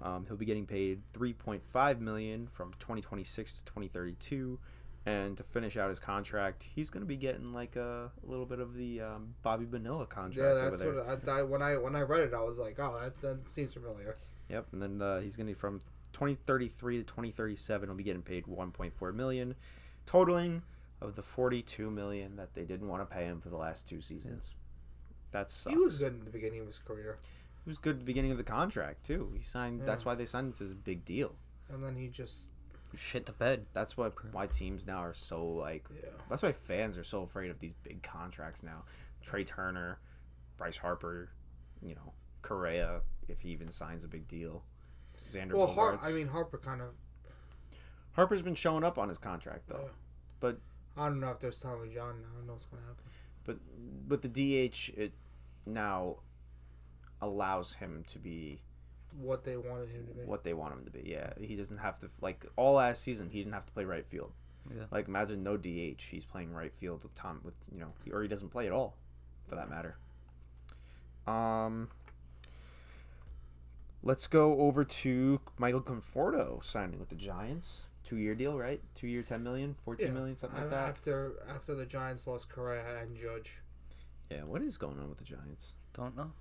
Speaker 2: He'll be getting paid $3.5 million from 2026 to 2032. And to finish out his contract, he's going to be getting like a little bit of the Bobby Bonilla contract.
Speaker 3: Yeah, that's
Speaker 2: over there.
Speaker 3: what when I read it, I was like, oh, that seems familiar.
Speaker 2: Yep, and then he's going to be from 2033 to 2037. He'll be getting paid $1.4 million, totaling of the $42 million that they didn't want to pay him for the last 2 seasons. That sucks.
Speaker 3: He was good in the beginning of his career,
Speaker 2: He was good at the beginning of the contract too. He signed.
Speaker 3: Yeah.
Speaker 2: That's why they signed him to this big deal.
Speaker 3: and then he just
Speaker 1: Shit the bed.
Speaker 2: That's why teams now are so like.
Speaker 3: yeah.
Speaker 2: That's why fans are so afraid of these big contracts now. Trey Turner, Bryce Harper, Correa, if he even signs a big deal. Xander
Speaker 3: Well,
Speaker 2: Bogaerts.
Speaker 3: Harper kind of.
Speaker 2: Harper's been showing up on his contract though,
Speaker 3: Yeah.
Speaker 2: but
Speaker 3: I don't know if there's Tommy John now. I don't know what's gonna happen.
Speaker 2: but the DH it now allows him to be
Speaker 3: What they wanted him to be.
Speaker 2: what they want him to be. Yeah, he doesn't have to all last season. He didn't have to play right field.
Speaker 1: Yeah.
Speaker 2: Like imagine no DH. He's playing right field with or he doesn't play at all, for that matter. Let's go over to Michael Conforto signing with the Giants. 2-year deal, right? 2-year, $10 million, $14 million, something like that.
Speaker 3: After the Giants lost Correa and Judge.
Speaker 2: Yeah, what is going on with the Giants?
Speaker 1: Don't know.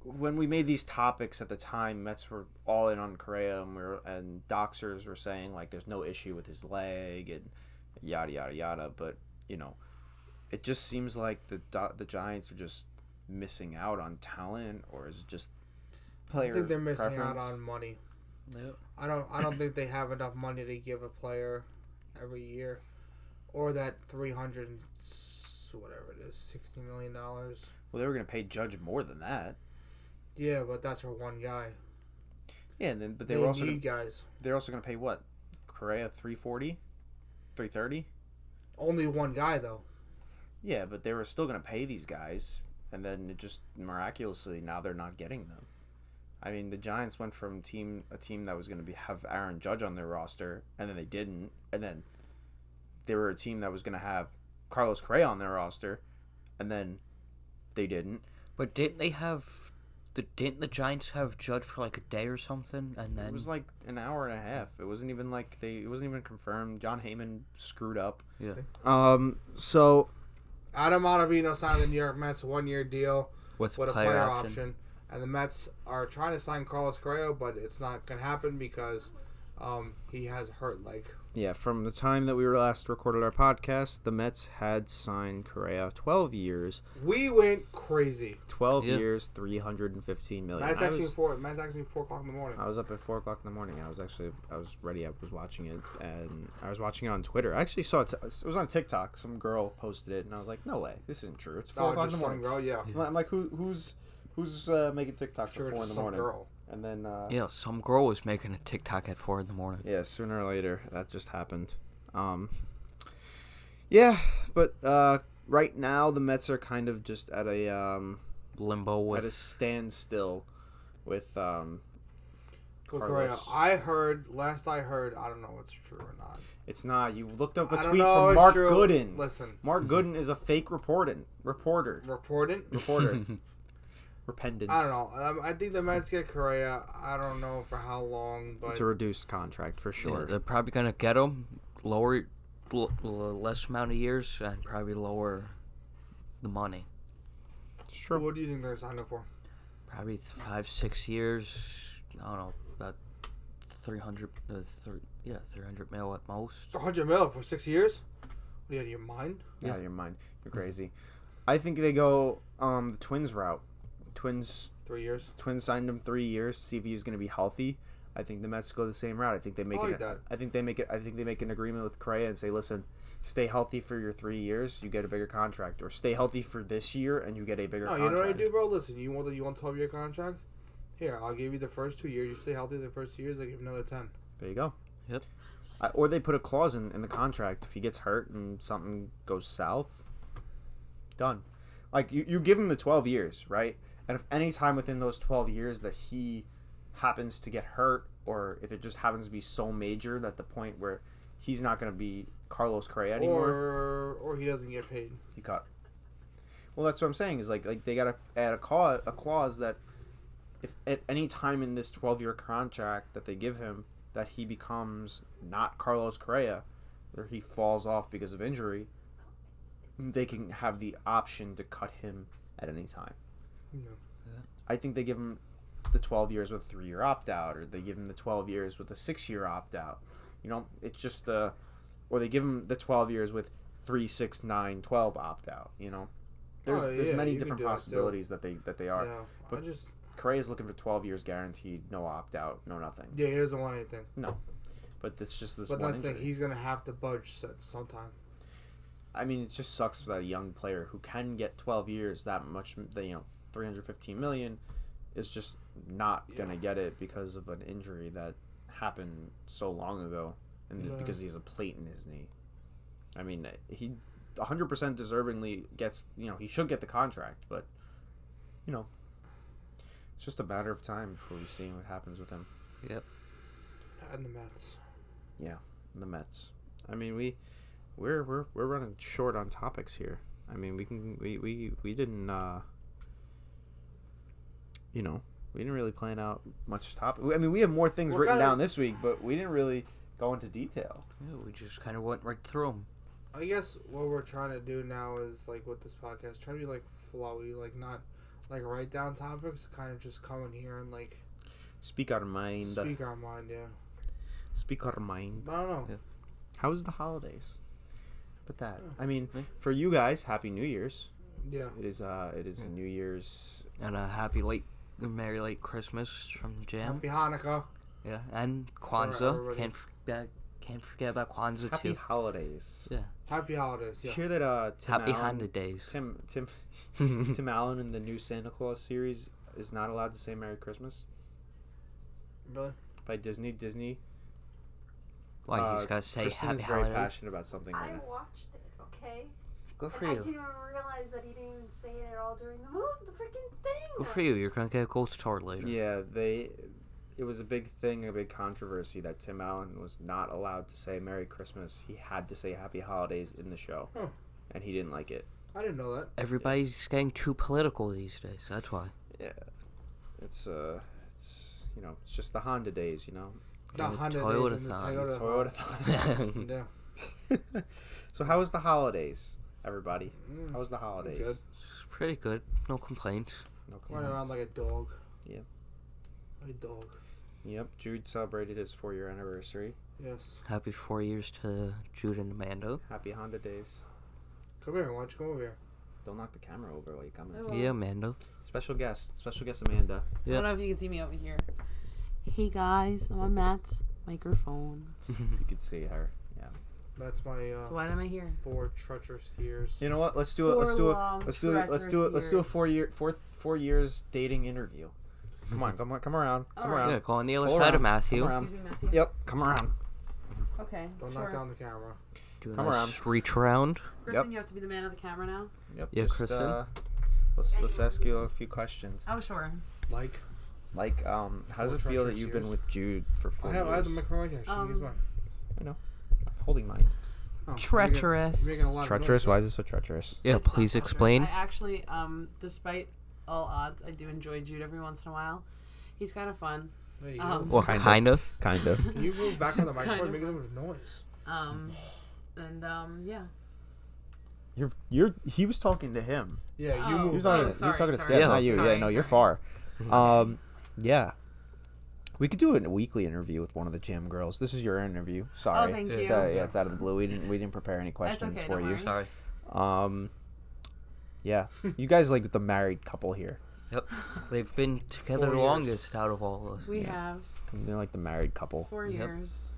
Speaker 2: When we made these topics at the time, Mets were all in on Correa, and doxers were saying like there's no issue with his leg and yada yada yada. But it just seems like the Giants are just missing out on talent, or is it just player?
Speaker 3: I think they're missing
Speaker 2: preference?
Speaker 3: out on money.
Speaker 1: Yeah.
Speaker 3: I don't think they have enough money to give a player, every year, or that $300 whatever it is, $60 million.
Speaker 2: Well, they were going to pay Judge more than that.
Speaker 3: Yeah, but that's for one guy.
Speaker 2: Yeah, and then but
Speaker 3: They
Speaker 2: were also
Speaker 3: need guys.
Speaker 2: they're also going to pay what? Correa $340, $330.
Speaker 3: Only one guy though.
Speaker 2: Yeah, but they were still going to pay these guys, and then it just miraculously now they're not getting them. I mean, the Giants went from a team that was going to have Aaron Judge on their roster, and then they didn't, and then they were a team that was going to have Carlos Correa on their roster, and then they didn't.
Speaker 1: But didn't the Giants have Judge for like a day or something, and then
Speaker 2: It was like an hour and a half. It wasn't even like it wasn't even confirmed. John Heyman screwed up.
Speaker 1: yeah.
Speaker 2: So
Speaker 3: Adam Ottavino signed the New York Mets 1-year deal
Speaker 1: with
Speaker 3: with a
Speaker 1: player
Speaker 3: player
Speaker 1: option.
Speaker 3: option. And the Mets are trying to sign Carlos Correa, but it's not going to happen because he has a hurt leg.
Speaker 2: yeah, from the time that we were last recorded our podcast, the Mets had signed Correa 12 years.
Speaker 3: We went crazy.
Speaker 2: 12
Speaker 1: Yeah.
Speaker 2: years, $315 million.
Speaker 3: Matt texted me 4 o'clock in the morning.
Speaker 2: I was up at 4 o'clock in the morning. I was ready. I was watching it, and I was watching it on Twitter. I actually saw it. It was on TikTok. Some girl posted it, and I was like, "No way, this isn't true. It's 4 o'clock in the
Speaker 3: just some
Speaker 2: morning."
Speaker 3: girl, yeah.
Speaker 2: I'm like, who's making TikToks
Speaker 3: Sure,
Speaker 2: at 4 in
Speaker 3: just
Speaker 2: the
Speaker 3: some
Speaker 2: morning?
Speaker 3: girl.
Speaker 2: And then
Speaker 1: Yeah, some girl was making a TikTok at 4 a.m.
Speaker 2: yeah, sooner or later that just happened. Yeah, but right now the Mets are kind of just at a
Speaker 1: Limbo
Speaker 2: at a
Speaker 1: with
Speaker 2: standstill with
Speaker 3: Correa.
Speaker 2: Carlos.
Speaker 3: Last I heard, I don't know what's true or not.
Speaker 2: It's not. You looked up a
Speaker 3: I don't
Speaker 2: tweet
Speaker 3: know
Speaker 2: from
Speaker 3: if
Speaker 2: Mark
Speaker 3: true.
Speaker 2: Gooden.
Speaker 3: Listen.
Speaker 2: Mark Gooden is a fake reporter.
Speaker 3: Reported?
Speaker 2: Rependant.
Speaker 3: I don't know. I think the Mets get Correa. I don't know for how long, but
Speaker 2: It's a reduced contract for
Speaker 1: Yeah,
Speaker 2: sure.
Speaker 1: they're probably gonna get him less amount of years and probably lower the money.
Speaker 2: It's true.
Speaker 3: what do you think they're signing for?
Speaker 1: Probably 5-6 years. I don't know, about 300. 300 mil at most.
Speaker 3: 100 mil for 6 years? What are you out of your mind?
Speaker 2: Yeah, your mind. You're crazy. I think they go the Twins route. Twins
Speaker 3: 3 years.
Speaker 2: signed him 3 years. See if he's going to be healthy. I think the Mets go the same route. I think they make
Speaker 3: I
Speaker 2: it.
Speaker 3: like that.
Speaker 2: I think they make an agreement with Correa and say, listen, stay healthy for your 3 years, you get a bigger contract, or stay healthy for this year and you get a bigger
Speaker 3: No,
Speaker 2: contract.
Speaker 3: you know what I do, bro? Listen, you want a 12-year contract? Here, I'll give you the first 2 years. You stay healthy the first 2 years, I give you another 10.
Speaker 2: There you go.
Speaker 1: Yep.
Speaker 2: Or they put a clause in the contract if he gets hurt and something goes south. Done. Like you give him the 12 years, right? And if any time within those 12 years that he happens to get hurt, or if it just happens to be so major that the point where he's not going to be Carlos Correa anymore,
Speaker 3: Or he doesn't get paid.
Speaker 2: he cut. Well, that's what I'm saying is like they got to add a clause that if at any time in this 12-year contract that they give him that he becomes not Carlos Correa, or he falls off because of injury, they can have the option to cut him at any time.
Speaker 3: No.
Speaker 2: I think they give him the 12 years with a 3-year opt-out, or they give him the 12 years with a 6-year opt-out. You know, it's just or they give him the 12 years with 3, 6, 9, 12 opt-out. You know, there's many
Speaker 3: you can
Speaker 2: different
Speaker 3: do that
Speaker 2: possibilities that they are.
Speaker 3: Yeah,
Speaker 2: But Correa's looking for 12 years guaranteed, no opt-out, no nothing.
Speaker 3: yeah, he doesn't want anything.
Speaker 2: No, but it's just this
Speaker 3: But
Speaker 2: one
Speaker 3: that's the thing.
Speaker 2: injury.
Speaker 3: He's going to have to budge sometime.
Speaker 2: I mean, it just sucks for that young player who can get 12 years that much. $315 million is just not gonna get it because of an injury that happened so long ago, and because he has a plate in his knee. I mean, he 100% deservingly gets. He should get the contract, but it's just a matter of time before we see what happens with him.
Speaker 1: Yep.
Speaker 3: And the Mets.
Speaker 2: Yeah, the Mets. I mean, we're running short on topics here. I mean, we didn't. We didn't really plan out much topic. I mean, we have more things written down this week, but we didn't really go into detail.
Speaker 1: Yeah, we just kind of went right through them.
Speaker 3: I guess what we're trying to do now is, like, with this podcast, trying to be, like, flowy, like, not, like, write down topics, kind of just come in here and, like...
Speaker 2: Speak our mind.
Speaker 3: Speak our mind, yeah.
Speaker 2: Speak our mind.
Speaker 3: I don't know.
Speaker 1: Yeah.
Speaker 2: How was the holidays? But that.
Speaker 3: Yeah.
Speaker 2: I mean, for you guys, Happy New Year's.
Speaker 3: Yeah.
Speaker 2: It is New Year's.
Speaker 1: And a Merry late Christmas from Jam.
Speaker 3: Happy Hanukkah.
Speaker 1: Yeah, and
Speaker 3: everybody.
Speaker 1: Kwanzaa. Can't forget about Kwanzaa
Speaker 2: Happy
Speaker 1: too.
Speaker 2: holidays.
Speaker 1: Yeah.
Speaker 3: Happy holidays. Yeah.
Speaker 2: Hear that Tim
Speaker 1: Happy
Speaker 2: Allen,
Speaker 1: holidays.
Speaker 2: Tim Allen in the new Santa Claus series is not allowed to say Merry Christmas
Speaker 3: Really?
Speaker 2: by Disney.
Speaker 1: Why, you just gotta say
Speaker 2: Kristen
Speaker 1: happy
Speaker 2: is very
Speaker 1: holidays?
Speaker 2: passionate about something right
Speaker 5: I
Speaker 2: now.
Speaker 5: watched it, okay?
Speaker 1: Good for
Speaker 5: And I
Speaker 1: you.
Speaker 5: didn't even realize that he didn't even say it at all during the movie, the freaking thing.
Speaker 1: Good for you. You're gonna get a gold star later.
Speaker 2: Yeah, it was a big thing, a big controversy that Tim Allen was not allowed to say Merry Christmas. He had to say Happy Holidays in the show,
Speaker 3: Huh.
Speaker 2: and he didn't like it.
Speaker 3: I didn't know that.
Speaker 1: Everybody's getting too political these days. That's why.
Speaker 2: Yeah, it's it's just the Honda days, you know.
Speaker 3: The
Speaker 1: And the
Speaker 3: Honda
Speaker 1: Toyota
Speaker 3: days and the
Speaker 1: thon.
Speaker 3: Toyota. Yeah.
Speaker 2: So how was the holidays, everybody?
Speaker 3: Mm.
Speaker 2: How was the holidays?
Speaker 3: Good.
Speaker 1: It's pretty good. No complaints.
Speaker 2: No
Speaker 3: Running around
Speaker 2: complaints.
Speaker 3: like a dog.
Speaker 2: Yeah.
Speaker 3: Like a dog.
Speaker 2: Yep, Jude celebrated his 4-year anniversary.
Speaker 3: Yes.
Speaker 1: Happy 4 years to Jude and Amanda.
Speaker 2: Happy Honda days.
Speaker 3: Come here. Why don't you come over here?
Speaker 2: Don't knock the camera over while you come
Speaker 4: I
Speaker 2: in.
Speaker 4: will.
Speaker 1: Yeah, Amanda.
Speaker 2: Special guest Amanda.
Speaker 4: I
Speaker 1: Yeah.
Speaker 4: don't know if you can see me over here. Hey guys, I'm on Matt's microphone.
Speaker 2: You could see her. Yeah.
Speaker 3: That's my
Speaker 4: So why am I here?
Speaker 3: 4 treacherous years.
Speaker 2: You know what? Let's do a 4 years dating interview. Come on, come around. Come
Speaker 4: All right.
Speaker 2: around.
Speaker 1: Yeah, go on the other
Speaker 2: Go
Speaker 1: side
Speaker 2: around.
Speaker 1: of Matthew.
Speaker 2: Come around.
Speaker 4: Excuse me, Matthew.
Speaker 2: Yep, come around.
Speaker 4: Okay.
Speaker 3: Don't knock down the camera.
Speaker 1: Do a
Speaker 2: Come
Speaker 1: nice reach around.
Speaker 4: Kristen,
Speaker 2: Yep.
Speaker 4: you have to be the man of the camera now.
Speaker 2: Yep.
Speaker 1: Yeah,
Speaker 2: just,
Speaker 1: Kristen.
Speaker 2: let's ask you a few questions.
Speaker 4: Oh, sure.
Speaker 3: Like,
Speaker 2: Like, how does it feel that
Speaker 3: treacherous
Speaker 2: you've been
Speaker 3: years.
Speaker 2: with Jude for 4
Speaker 3: I have
Speaker 2: years?
Speaker 3: the microphone right here. She can use mine.
Speaker 2: I know. Holding mine.
Speaker 3: Oh,
Speaker 4: Treacherous.
Speaker 3: You're making a lot of
Speaker 2: Treacherous?
Speaker 3: noise,
Speaker 2: Why is it so treacherous?
Speaker 1: Yeah,
Speaker 4: It's not
Speaker 1: please
Speaker 4: treacherous.
Speaker 1: explain.
Speaker 4: I actually, despite all odds, I do enjoy Jude every once in a while. He's kind of fun.
Speaker 3: There you
Speaker 4: Um,
Speaker 3: go.
Speaker 1: Well,
Speaker 2: Kind
Speaker 1: kind of.
Speaker 2: Kind of.
Speaker 3: Can you move back on the
Speaker 4: It's
Speaker 3: microphone
Speaker 4: kind
Speaker 3: and
Speaker 4: of
Speaker 3: make a little noise?
Speaker 4: Yeah.
Speaker 2: He was talking to him.
Speaker 3: Yeah, you
Speaker 4: Oh,
Speaker 3: move.
Speaker 2: He was talking,
Speaker 4: sorry,
Speaker 2: he was talking to
Speaker 4: sorry.
Speaker 2: Steph,
Speaker 1: Yeah.
Speaker 2: not you.
Speaker 4: Sorry,
Speaker 2: Yeah, no, you're
Speaker 4: sorry.
Speaker 2: far. Yeah. We could do a weekly interview with one of the Jam girls. This is your interview. Sorry.
Speaker 4: Oh, thank you.
Speaker 2: It's it's out of the blue. We didn't prepare any questions
Speaker 4: okay,
Speaker 2: for
Speaker 4: don't
Speaker 2: you.
Speaker 4: worry.
Speaker 1: Sorry.
Speaker 2: Yeah. You guys like the married couple here.
Speaker 1: Yep. They've been together
Speaker 3: 4
Speaker 1: the
Speaker 3: years.
Speaker 1: longest out of all of us.
Speaker 4: We
Speaker 2: Yeah.
Speaker 4: have
Speaker 2: They're like the married couple.
Speaker 4: 4
Speaker 1: Yep.
Speaker 4: years.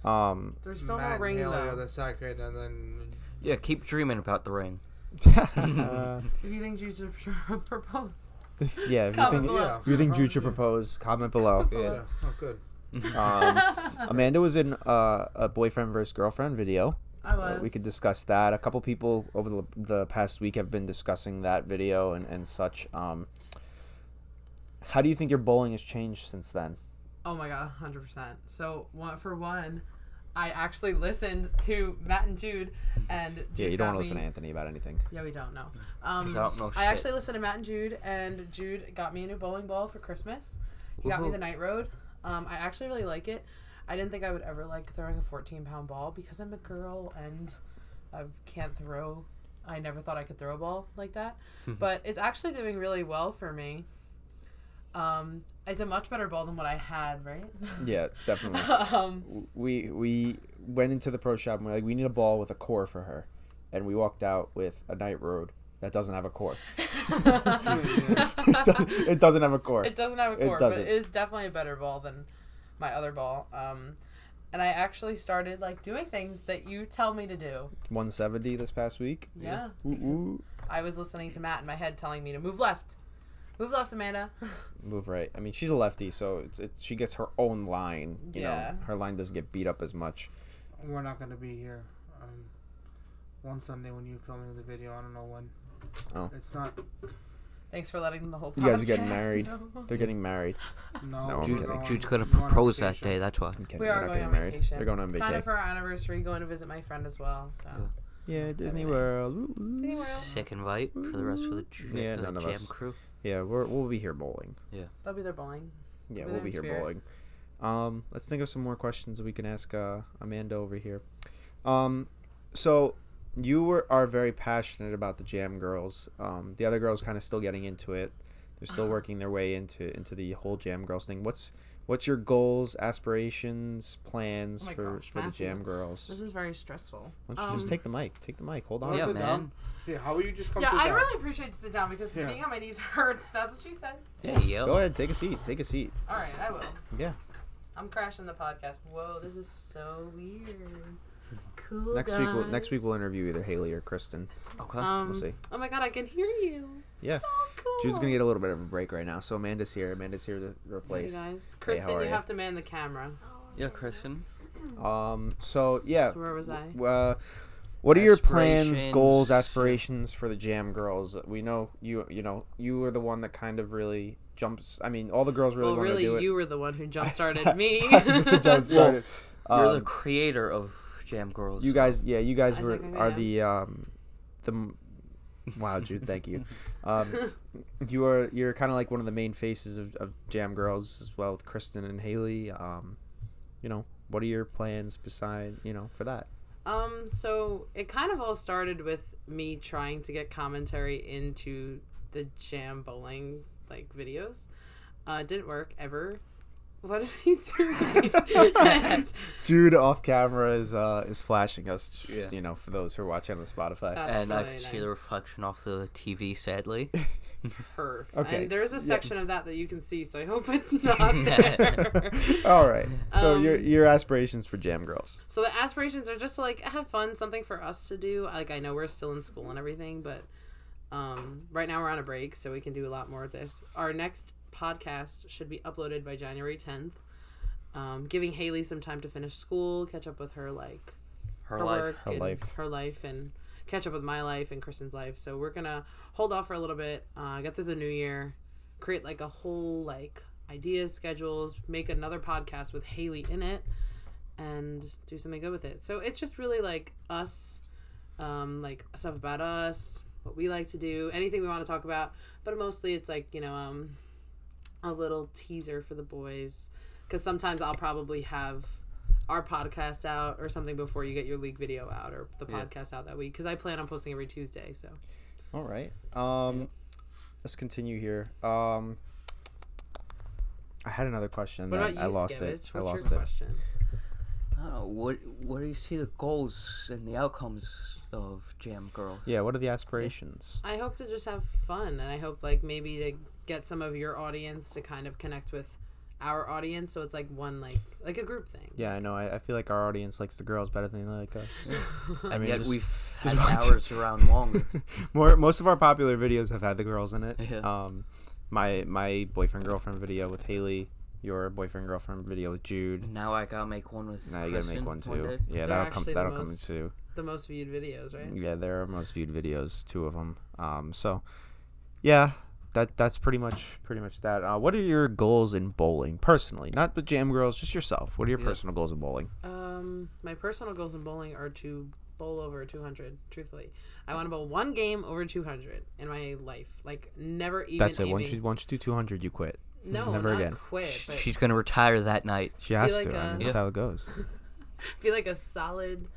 Speaker 2: Um,
Speaker 4: There's still
Speaker 3: Matt
Speaker 4: no ring
Speaker 3: and Haley
Speaker 4: though.
Speaker 3: are the second, and then
Speaker 1: Yeah, keep dreaming about the ring.
Speaker 4: If you think Jude should propose,
Speaker 2: yeah. If you
Speaker 4: comment
Speaker 2: think
Speaker 4: below.
Speaker 2: if you think Jude should propose, comment below.
Speaker 3: yeah. Oh, good.
Speaker 2: Amanda was in a boyfriend versus girlfriend video.
Speaker 4: I was.
Speaker 2: We could discuss that. A couple people over the past week have been discussing that video and such. How do you think your bowling has changed since then?
Speaker 4: Oh my god, 100%. So for one, I actually listened to Matt and Jude, and Jude
Speaker 2: Yeah, you don't
Speaker 4: got
Speaker 2: want to listen
Speaker 4: me-
Speaker 2: to Anthony about anything.
Speaker 4: Yeah, we don't know.
Speaker 1: 'Cause I don't know
Speaker 4: I
Speaker 1: shit.
Speaker 4: actually listened to Matt and Jude got me a new bowling ball for Christmas. He got me
Speaker 1: Woohoo.
Speaker 4: the Night Road. I actually really like it. I didn't think I would ever like throwing a 14-pound ball because I'm a girl and I can't throw. I never thought I could throw a ball like that. But it's actually doing really well for me. It's a much better ball than what I had, right?
Speaker 2: Yeah, definitely. We went into the pro shop and we're like, we need a ball with a core for her, and we walked out with a Night Road that doesn't have a core. It doesn't have a core.
Speaker 4: It doesn't have a
Speaker 2: It
Speaker 4: core, but
Speaker 2: doesn't.
Speaker 4: it is definitely a better ball than my other ball. And I actually started like doing things that you tell me to do.
Speaker 2: 170 this past week.
Speaker 4: Yeah.
Speaker 2: Ooh,
Speaker 4: because
Speaker 2: ooh.
Speaker 4: I was listening to Matt in my head telling me to move left. Move left, Amanda.
Speaker 2: Move right. I mean, she's a lefty, so it's she gets her own line. You
Speaker 4: Yeah.
Speaker 2: know, her line doesn't get beat up as much.
Speaker 3: We're not gonna be here one Sunday when you're filming the video. I don't know when.
Speaker 2: Oh.
Speaker 3: It's not.
Speaker 4: Thanks for letting the whole podcast
Speaker 2: You guys are getting
Speaker 4: know.
Speaker 2: married. They're getting married.
Speaker 3: No.
Speaker 2: No, I'm
Speaker 3: we're
Speaker 2: kidding.
Speaker 1: Jude's
Speaker 3: going
Speaker 1: gonna
Speaker 3: on
Speaker 1: propose that
Speaker 3: vacation.
Speaker 1: day. That's why.
Speaker 2: I'm kidding.
Speaker 4: We
Speaker 2: They're
Speaker 4: are
Speaker 2: not
Speaker 4: going
Speaker 2: getting
Speaker 4: on
Speaker 2: married.
Speaker 4: vacation.
Speaker 2: They're going on
Speaker 4: Kind
Speaker 2: vacation.
Speaker 4: of for our anniversary, going to visit my friend as well. So
Speaker 2: Yeah, Disney
Speaker 4: nice.
Speaker 2: World. Ooh, ooh.
Speaker 4: Disney World.
Speaker 1: Sick invite for the rest of the
Speaker 2: Yeah,
Speaker 1: the
Speaker 2: none of
Speaker 1: jam
Speaker 2: us.
Speaker 1: crew.
Speaker 2: Yeah, we'll be here bowling.
Speaker 4: They'll be there bowling.
Speaker 2: Yeah,
Speaker 4: We'll
Speaker 2: we'll
Speaker 4: be
Speaker 2: be
Speaker 4: there
Speaker 2: here
Speaker 4: in spirit.
Speaker 2: bowling. Let's think of some more questions that we can ask Amanda over here. So you are very passionate about the Jam girls. The other girls kind of still getting into it. They're still working their way into the whole Jam girls thing. What's your goals, aspirations, plans
Speaker 4: Oh my
Speaker 2: for
Speaker 4: gosh,
Speaker 2: the
Speaker 4: Matthew.
Speaker 2: Jam girls?
Speaker 4: This is very stressful.
Speaker 2: Why don't you just take the mic? Take the mic. Hold on.
Speaker 3: Wanna
Speaker 1: Yeah,
Speaker 3: sit
Speaker 1: man.
Speaker 3: down? Yeah, how about you just come
Speaker 4: Yeah,
Speaker 3: sit
Speaker 4: I
Speaker 3: down?
Speaker 4: really appreciate to sit down because
Speaker 3: Yeah.
Speaker 4: being on my knees hurts. That's what she said.
Speaker 1: Hey, yo.
Speaker 2: Go ahead. Take a seat. Take a seat.
Speaker 4: All right, I will.
Speaker 2: Yeah.
Speaker 4: I'm crashing the podcast. Whoa, this is so weird. Cool.
Speaker 2: Next week we'll interview either Haley or Kristen.
Speaker 1: Okay.
Speaker 2: We'll see.
Speaker 4: Oh my god, I can hear you.
Speaker 2: Yeah.
Speaker 4: So cool.
Speaker 2: Jude's gonna get a little bit of a break right now, so Amanda's here. Amanda's here to
Speaker 4: Hey
Speaker 2: replace.
Speaker 4: guys, Kristen,
Speaker 2: how are
Speaker 4: you
Speaker 2: you?
Speaker 4: have to man the camera.
Speaker 1: Yeah, Christian.
Speaker 2: So yeah.
Speaker 4: So where was I?
Speaker 2: What are your plans,
Speaker 1: Aspirations.
Speaker 2: goals, aspirations for the Jam Girls? We know you were the one that kind of really jumps. I mean, all the girls really
Speaker 4: Well,
Speaker 2: want to do it.
Speaker 4: you were the one who jump started me.
Speaker 2: Jump started.
Speaker 1: You're the creator of Jam Girls.
Speaker 2: You guys, yeah, you guys
Speaker 4: I
Speaker 2: were
Speaker 4: think I
Speaker 2: are
Speaker 4: am.
Speaker 2: the wow, Jude, thank you. You're kind of like one of the main faces of Jam Girls as well with Kristen and Haley. What are your plans beside for that?
Speaker 4: So it kind of all started with me trying to get commentary into the Jam Bowling videos. It didn't work ever. What is he doing?
Speaker 2: Jude off camera is flashing us.
Speaker 1: Yeah.
Speaker 2: For those who are watching on the Spotify.
Speaker 4: That's
Speaker 1: And I
Speaker 4: really
Speaker 1: could see the
Speaker 4: nice.
Speaker 1: reflection off the TV, sadly.
Speaker 4: Perf.
Speaker 2: Okay.
Speaker 4: And there's a section of that you can see, so I hope it's not there.
Speaker 2: All right. So
Speaker 4: Um,
Speaker 2: your aspirations for Jam Girls.
Speaker 4: So the aspirations are just to have fun, something for us to do. I know we're still in school and everything, but right now we're on a break, so we can do a lot more of this. Our next podcast should be uploaded by January 10th. Giving Haley some time to finish school, catch up with her
Speaker 1: Her life.
Speaker 4: work,
Speaker 2: Her
Speaker 4: and
Speaker 2: life.
Speaker 4: her life, and catch up with my life and Kristen's life. So we're gonna hold off for a little bit, get through the new year, create a whole ideas, schedules, make another podcast with Haley in it, and do something good with it. So it's just really us, stuff about us, what we like to do, anything we want to talk about. But mostly it's a little teaser for the boys, because sometimes I'll probably have our podcast out or something before you get your league video out or the podcast out that week, because I plan on posting every Tuesday. So
Speaker 2: All right. Let's continue here. I had another question.
Speaker 4: what
Speaker 2: That
Speaker 4: about you,
Speaker 2: I lost
Speaker 4: Skevich?
Speaker 2: it. I
Speaker 4: What's
Speaker 2: lost
Speaker 4: your
Speaker 2: it.
Speaker 4: question?
Speaker 1: I don't know. What do you see the goals and the outcomes of Jam Girls?
Speaker 2: Yeah. What are the aspirations?
Speaker 4: I hope to just have fun, and I hope maybe to get some of your audience to kind of connect with our audience, so it's one a group thing.
Speaker 2: Yeah, I know. I feel like our audience likes the girls better than they like us.
Speaker 1: And
Speaker 2: mean,
Speaker 1: yet
Speaker 2: just-
Speaker 1: we've
Speaker 2: just
Speaker 1: had
Speaker 2: watch-
Speaker 1: hours around longer.
Speaker 2: Most of our popular videos have had the girls in it.
Speaker 1: Yeah.
Speaker 2: My boyfriend girlfriend video with Haley. Your boyfriend girlfriend video with Jude.
Speaker 1: Now I gotta make one with
Speaker 2: Now you gotta make
Speaker 1: Kristen
Speaker 2: one
Speaker 1: day.
Speaker 2: too. Yeah,
Speaker 4: They're
Speaker 2: that'll come.
Speaker 4: actually the
Speaker 2: That'll come
Speaker 4: most-
Speaker 2: too.
Speaker 4: The most viewed videos, right?
Speaker 2: Yeah, they're our most viewed videos. 2 of them. So, yeah, that's pretty much that. What are your goals in bowling personally? Not the Jam Girls, just yourself. What are your
Speaker 1: Yeah.
Speaker 2: personal goals in bowling?
Speaker 4: My personal goals in bowling are to bowl over 200. Truthfully, I want to bowl one game over 200 in my life. Never even.
Speaker 2: That's it.
Speaker 4: Aiming.
Speaker 2: Once you do 200, you quit.
Speaker 4: No,
Speaker 2: never
Speaker 4: not
Speaker 2: again.
Speaker 4: quit, but
Speaker 1: She's gonna retire that night.
Speaker 2: She has
Speaker 4: like
Speaker 2: to. I
Speaker 4: a-
Speaker 2: mean, that's how it goes.
Speaker 4: be a solid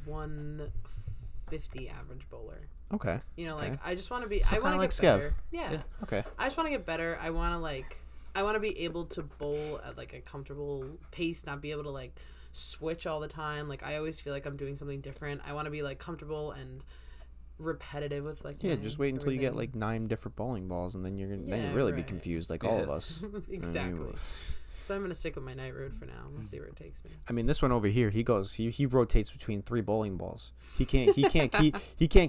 Speaker 4: 150 average bowler.
Speaker 2: Okay.
Speaker 4: Okay. I just want to be.
Speaker 2: So
Speaker 4: I want
Speaker 2: kinda
Speaker 4: to get
Speaker 2: like Skev.
Speaker 4: better. Yeah.
Speaker 1: Yeah.
Speaker 2: Okay.
Speaker 4: I just want to get better. I want to be able to bowl at a comfortable pace, not be able to switch all the time. I always feel like I'm doing something different. I want to be comfortable and repetitive with
Speaker 2: Yeah,
Speaker 4: my
Speaker 2: just wait until you get
Speaker 4: everything.
Speaker 2: 9 different bowling balls, and then then
Speaker 4: Yeah,
Speaker 2: you'll really be
Speaker 4: right.
Speaker 2: confused, like all of
Speaker 1: Yeah.
Speaker 2: us.
Speaker 4: Exactly. So I'm gonna stick with my night route for now. We'll see where it takes me.
Speaker 2: I mean, this one over here, he rotates between 3 bowling balls. He can't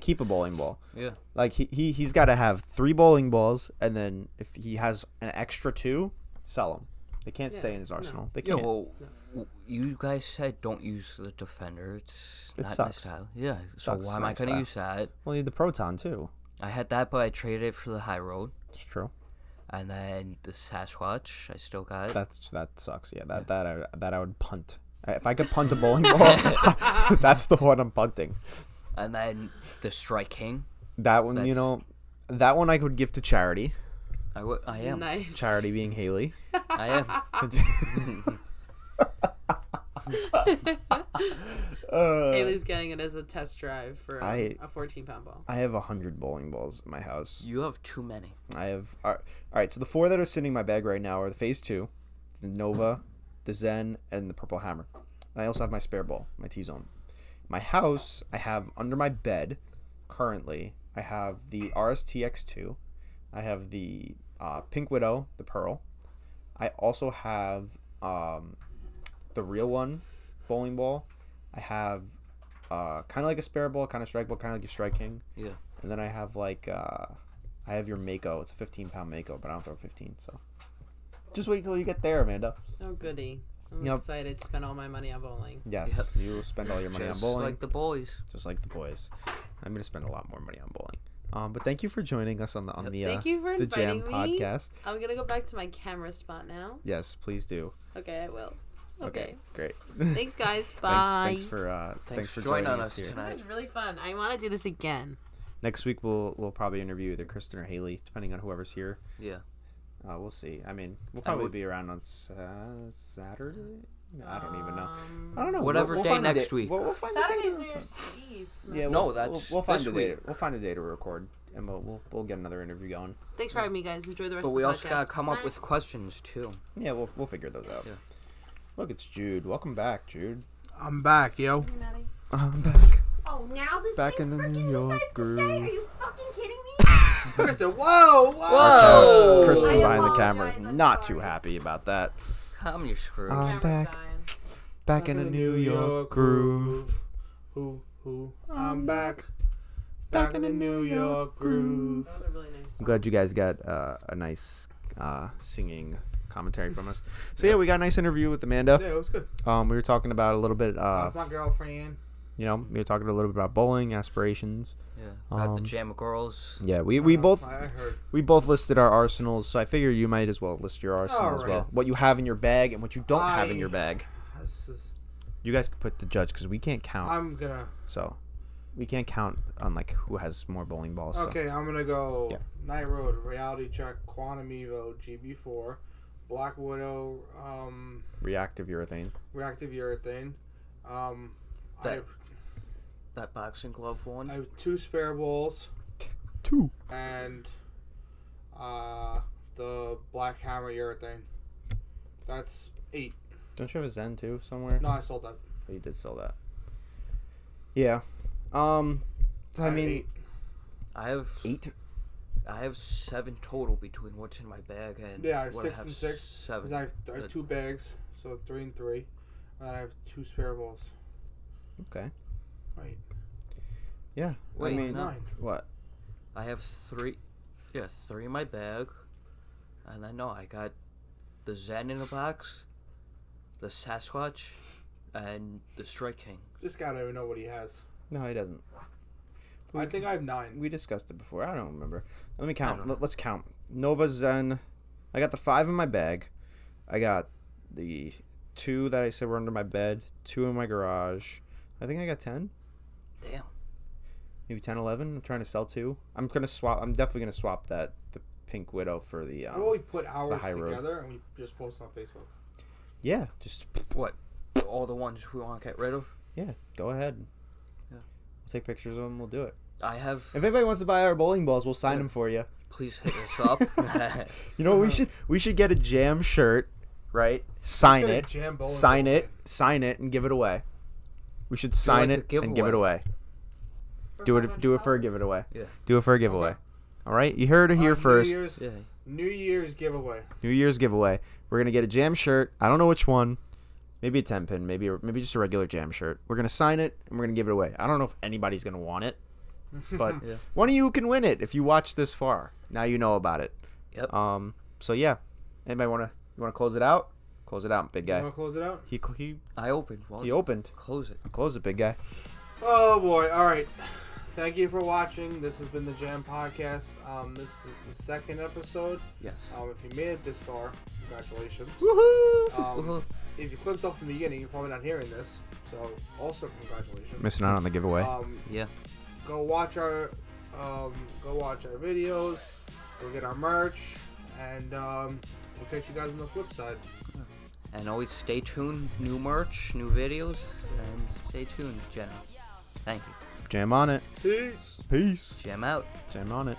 Speaker 2: keep a bowling ball.
Speaker 1: Yeah.
Speaker 2: He's got to have 3 bowling balls, and then if he has an extra 2, sell them. They can't stay
Speaker 4: Yeah,
Speaker 2: in his
Speaker 4: no.
Speaker 2: arsenal. They
Speaker 1: Yeah.
Speaker 2: can't.
Speaker 1: Well, you guys said don't use the defender. It's
Speaker 2: It
Speaker 1: not my
Speaker 2: sucks.
Speaker 1: style. Yeah. So
Speaker 2: Sucks.
Speaker 1: why am I
Speaker 2: Not
Speaker 1: gonna
Speaker 2: style.
Speaker 1: use that?
Speaker 2: Well, you need the proton too.
Speaker 1: I had that, but I traded it for the high road,
Speaker 2: It's true.
Speaker 1: and then the Sasquatch. I still got it.
Speaker 2: That sucks. Yeah, that I would punt. If I could punt a bowling ball, that's the one I'm punting.
Speaker 1: And then the Strike King.
Speaker 2: That one,
Speaker 1: That's-
Speaker 2: that one I could give to charity.
Speaker 1: I am.
Speaker 4: Nice.
Speaker 2: Charity being Haley.
Speaker 1: I am.
Speaker 4: Haley's getting it as a test drive for a 14-pound ball.
Speaker 2: I have 100 bowling balls in my house.
Speaker 1: You have too many.
Speaker 2: I have. All right, so the 4 that are sitting in my bag right now are the Phase 2, the Nova, the Zen, and the Purple Hammer. And I also have my spare ball, my T-Zone. My house, I have under my bed, currently, I have the RSTX2. I have the Pink Widow, the Pearl. I also have the real one bowling ball. I have kind of like a spare ball, kind of strike ball, kind of like your Strike King.
Speaker 1: Yeah.
Speaker 2: And then I have like I have your Mako. It's a 15-pound Mako, but I don't throw 15. So just wait till you get there, Amanda.
Speaker 4: Oh, goody. I'm
Speaker 2: Yep.
Speaker 4: excited to spend all my money on bowling.
Speaker 2: Yes, you will spend all your money on
Speaker 1: Just
Speaker 2: bowling.
Speaker 1: like the boys.
Speaker 2: Just like the boys. I'm gonna spend a lot more money on bowling. But thank you for joining us on the
Speaker 4: Thank you for
Speaker 2: the Jam
Speaker 4: inviting me.
Speaker 2: podcast.
Speaker 4: I'm going to go back to my camera spot now.
Speaker 2: Yes, please do.
Speaker 4: Okay, I will. Okay.
Speaker 2: Great.
Speaker 4: Thanks, guys. Bye.
Speaker 2: Thanks for
Speaker 1: joining
Speaker 2: joining
Speaker 1: us
Speaker 2: us here.
Speaker 1: tonight.
Speaker 4: This was really fun. I want to do this again.
Speaker 2: Next week we'll probably interview either Kristen or Haley, depending on whoever's here.
Speaker 1: Yeah.
Speaker 2: We'll see. I mean, we'll probably be around on Saturday. I don't even know. I don't know.
Speaker 1: Whatever
Speaker 2: we'll
Speaker 1: day
Speaker 2: find a
Speaker 1: next week.
Speaker 2: We'll find a
Speaker 4: Saturday's
Speaker 2: day.
Speaker 4: New Year's Eve.
Speaker 2: Yeah,
Speaker 1: No, that's
Speaker 2: we'll find
Speaker 1: this
Speaker 2: a day.
Speaker 1: week.
Speaker 2: We'll find a day to record, and we'll get another interview going.
Speaker 4: Thanks for having me, guys. Enjoy the rest
Speaker 1: But
Speaker 4: of the
Speaker 1: we
Speaker 4: podcast.
Speaker 1: also gotta come up
Speaker 4: Bye.
Speaker 1: with questions too.
Speaker 2: Yeah, we'll figure those out.
Speaker 1: Yeah.
Speaker 2: Look, it's Jude. Welcome back, Jude.
Speaker 3: I'm back, yo.
Speaker 4: Hey, Maddie.
Speaker 2: I'm back.
Speaker 5: Oh, now this
Speaker 2: Back
Speaker 5: thing
Speaker 2: in the
Speaker 5: freaking
Speaker 2: New York
Speaker 5: decides to
Speaker 2: groove.
Speaker 5: stay? Are you fucking kidding me?
Speaker 3: Kristen, whoa,
Speaker 1: Whoa!
Speaker 2: Kristen
Speaker 5: I
Speaker 2: behind the camera is
Speaker 5: apologize, I'm
Speaker 2: not too
Speaker 5: sorry.
Speaker 2: happy about that.
Speaker 1: Come, you screwed.
Speaker 2: I'm
Speaker 4: Camera's
Speaker 2: back.
Speaker 4: dying.
Speaker 2: Back in the New York groove.
Speaker 3: Who? I'm back. Back in the New York groove.
Speaker 4: That was a really nice
Speaker 2: I'm
Speaker 4: song.
Speaker 2: glad you guys got a nice singing commentary from us. So yeah, we got a nice interview with Amanda.
Speaker 3: Yeah, it was good.
Speaker 2: We were talking about a little bit.
Speaker 3: That's my girlfriend.
Speaker 2: We were talking a little bit about bowling aspirations.
Speaker 1: Yeah. About the Jam girls.
Speaker 2: Yeah, we both
Speaker 3: I heard.
Speaker 2: we both listed our arsenals. So I figured you might as well list your arsenal as
Speaker 3: Alright.
Speaker 2: well. What you have in your bag and what you don't have in your bag.
Speaker 3: This is,
Speaker 2: You guys can put the judge because we can't count.
Speaker 3: I'm gonna.
Speaker 2: So we can't count on like who has more bowling balls. So.
Speaker 3: Okay, I'm gonna go
Speaker 2: Yeah.
Speaker 3: Night Road, Reality Check, Quantum Evo, GB4, Black Widow,
Speaker 2: Reactive urethane.
Speaker 3: Reactive Urethane. I
Speaker 1: That-
Speaker 3: have,
Speaker 1: That boxing glove one.
Speaker 3: I have 2 spare balls
Speaker 2: 2.
Speaker 3: and the Black Hammer Urethane. That's 8.
Speaker 2: Don't you have a Zen too somewhere?
Speaker 3: No, I sold that.
Speaker 2: Oh, you did sell that. Yeah. So I
Speaker 3: have
Speaker 2: mean,
Speaker 3: 8.
Speaker 1: I have
Speaker 2: 8.
Speaker 1: I have 7 total between what's in my bag and
Speaker 3: Yeah, I have
Speaker 1: what
Speaker 3: 6 and 6.
Speaker 1: 7.
Speaker 3: 'Cause I have 2 bags, so 3 and 3. And I have 2 spare balls.
Speaker 2: Okay.
Speaker 3: Right.
Speaker 2: Yeah.
Speaker 1: Wait,
Speaker 2: I mean,
Speaker 1: no.
Speaker 3: 9.
Speaker 2: what?
Speaker 1: I have 3. Yeah, 3 in my bag, and I know I got the Zen in a box, the Sasquatch, and the Strike King.
Speaker 3: This guy don't even know what he has.
Speaker 2: No, he doesn't.
Speaker 3: I think I have 9.
Speaker 2: We discussed it before. I don't remember. Let me
Speaker 1: I
Speaker 2: count.
Speaker 1: don't know.
Speaker 2: Let's count. Nova Zen. I got the 5 in my bag. I got the 2 that I said were under my bed. 2 in my garage. I think I got 10.
Speaker 1: Damn.
Speaker 2: Maybe 10, 11. I'm trying to sell 2. I'm gonna swap. I'm definitely gonna swap the Pink Widow for the.
Speaker 3: How about we put ours
Speaker 2: high road.
Speaker 3: together and we just post on Facebook?
Speaker 2: Yeah. Just
Speaker 1: What? All the ones we want to get rid of?
Speaker 2: yeah. Go ahead.
Speaker 1: Yeah.
Speaker 2: We'll take pictures of them. We'll do it.
Speaker 1: I have.
Speaker 2: If anybody wants to buy our bowling balls, we'll sign
Speaker 1: Yeah.
Speaker 2: them for you.
Speaker 1: Please hit us up.
Speaker 2: You know, we should get a Jam shirt, right? Sign
Speaker 3: Let's
Speaker 2: it,
Speaker 3: get a Jam bowling
Speaker 2: sign
Speaker 3: ball
Speaker 2: it,
Speaker 3: in.
Speaker 2: sign it, and give it away. We should sign
Speaker 1: like a
Speaker 2: it and give it
Speaker 1: giveaway.
Speaker 2: away. Do it for a giveaway.
Speaker 1: Yeah.
Speaker 2: Do it for a giveaway. All right, you heard it here first.
Speaker 1: Yeah.
Speaker 3: New Year's giveaway.
Speaker 2: New Year's giveaway. We're gonna get a Jam shirt. I don't know which one. Maybe a 10-pin. Maybe just a regular Jam shirt. We're gonna sign it and we're gonna give it away. I don't know if anybody's gonna want it, but
Speaker 1: Yeah.
Speaker 2: one of you can win it if you watch this far. Now you know about it.
Speaker 1: Yep.
Speaker 2: So yeah. Anybody wanna close it out? Close it out, big
Speaker 3: You
Speaker 2: guy.
Speaker 3: want to close it out?
Speaker 2: He
Speaker 1: I opened. Well,
Speaker 2: opened.
Speaker 1: close it.
Speaker 2: Close it, big guy.
Speaker 3: Oh boy! All right. Thank you for watching. This has been the Jam Podcast. This is the 2nd episode.
Speaker 1: Yes.
Speaker 3: If you made it this far, congratulations.
Speaker 1: Woohoo.
Speaker 3: If you clicked off the beginning, you're probably not hearing this. So also congratulations.
Speaker 2: Missing out on the giveaway.
Speaker 1: Yeah.
Speaker 3: Go watch our videos. Go get our merch, and we'll catch you guys on the flip side.
Speaker 1: And always stay tuned. New merch, new videos, and stay tuned, Jenna. Thank you.
Speaker 2: Jam on it.
Speaker 3: Peace.
Speaker 2: Peace.
Speaker 1: Jam out.
Speaker 2: Jam on it.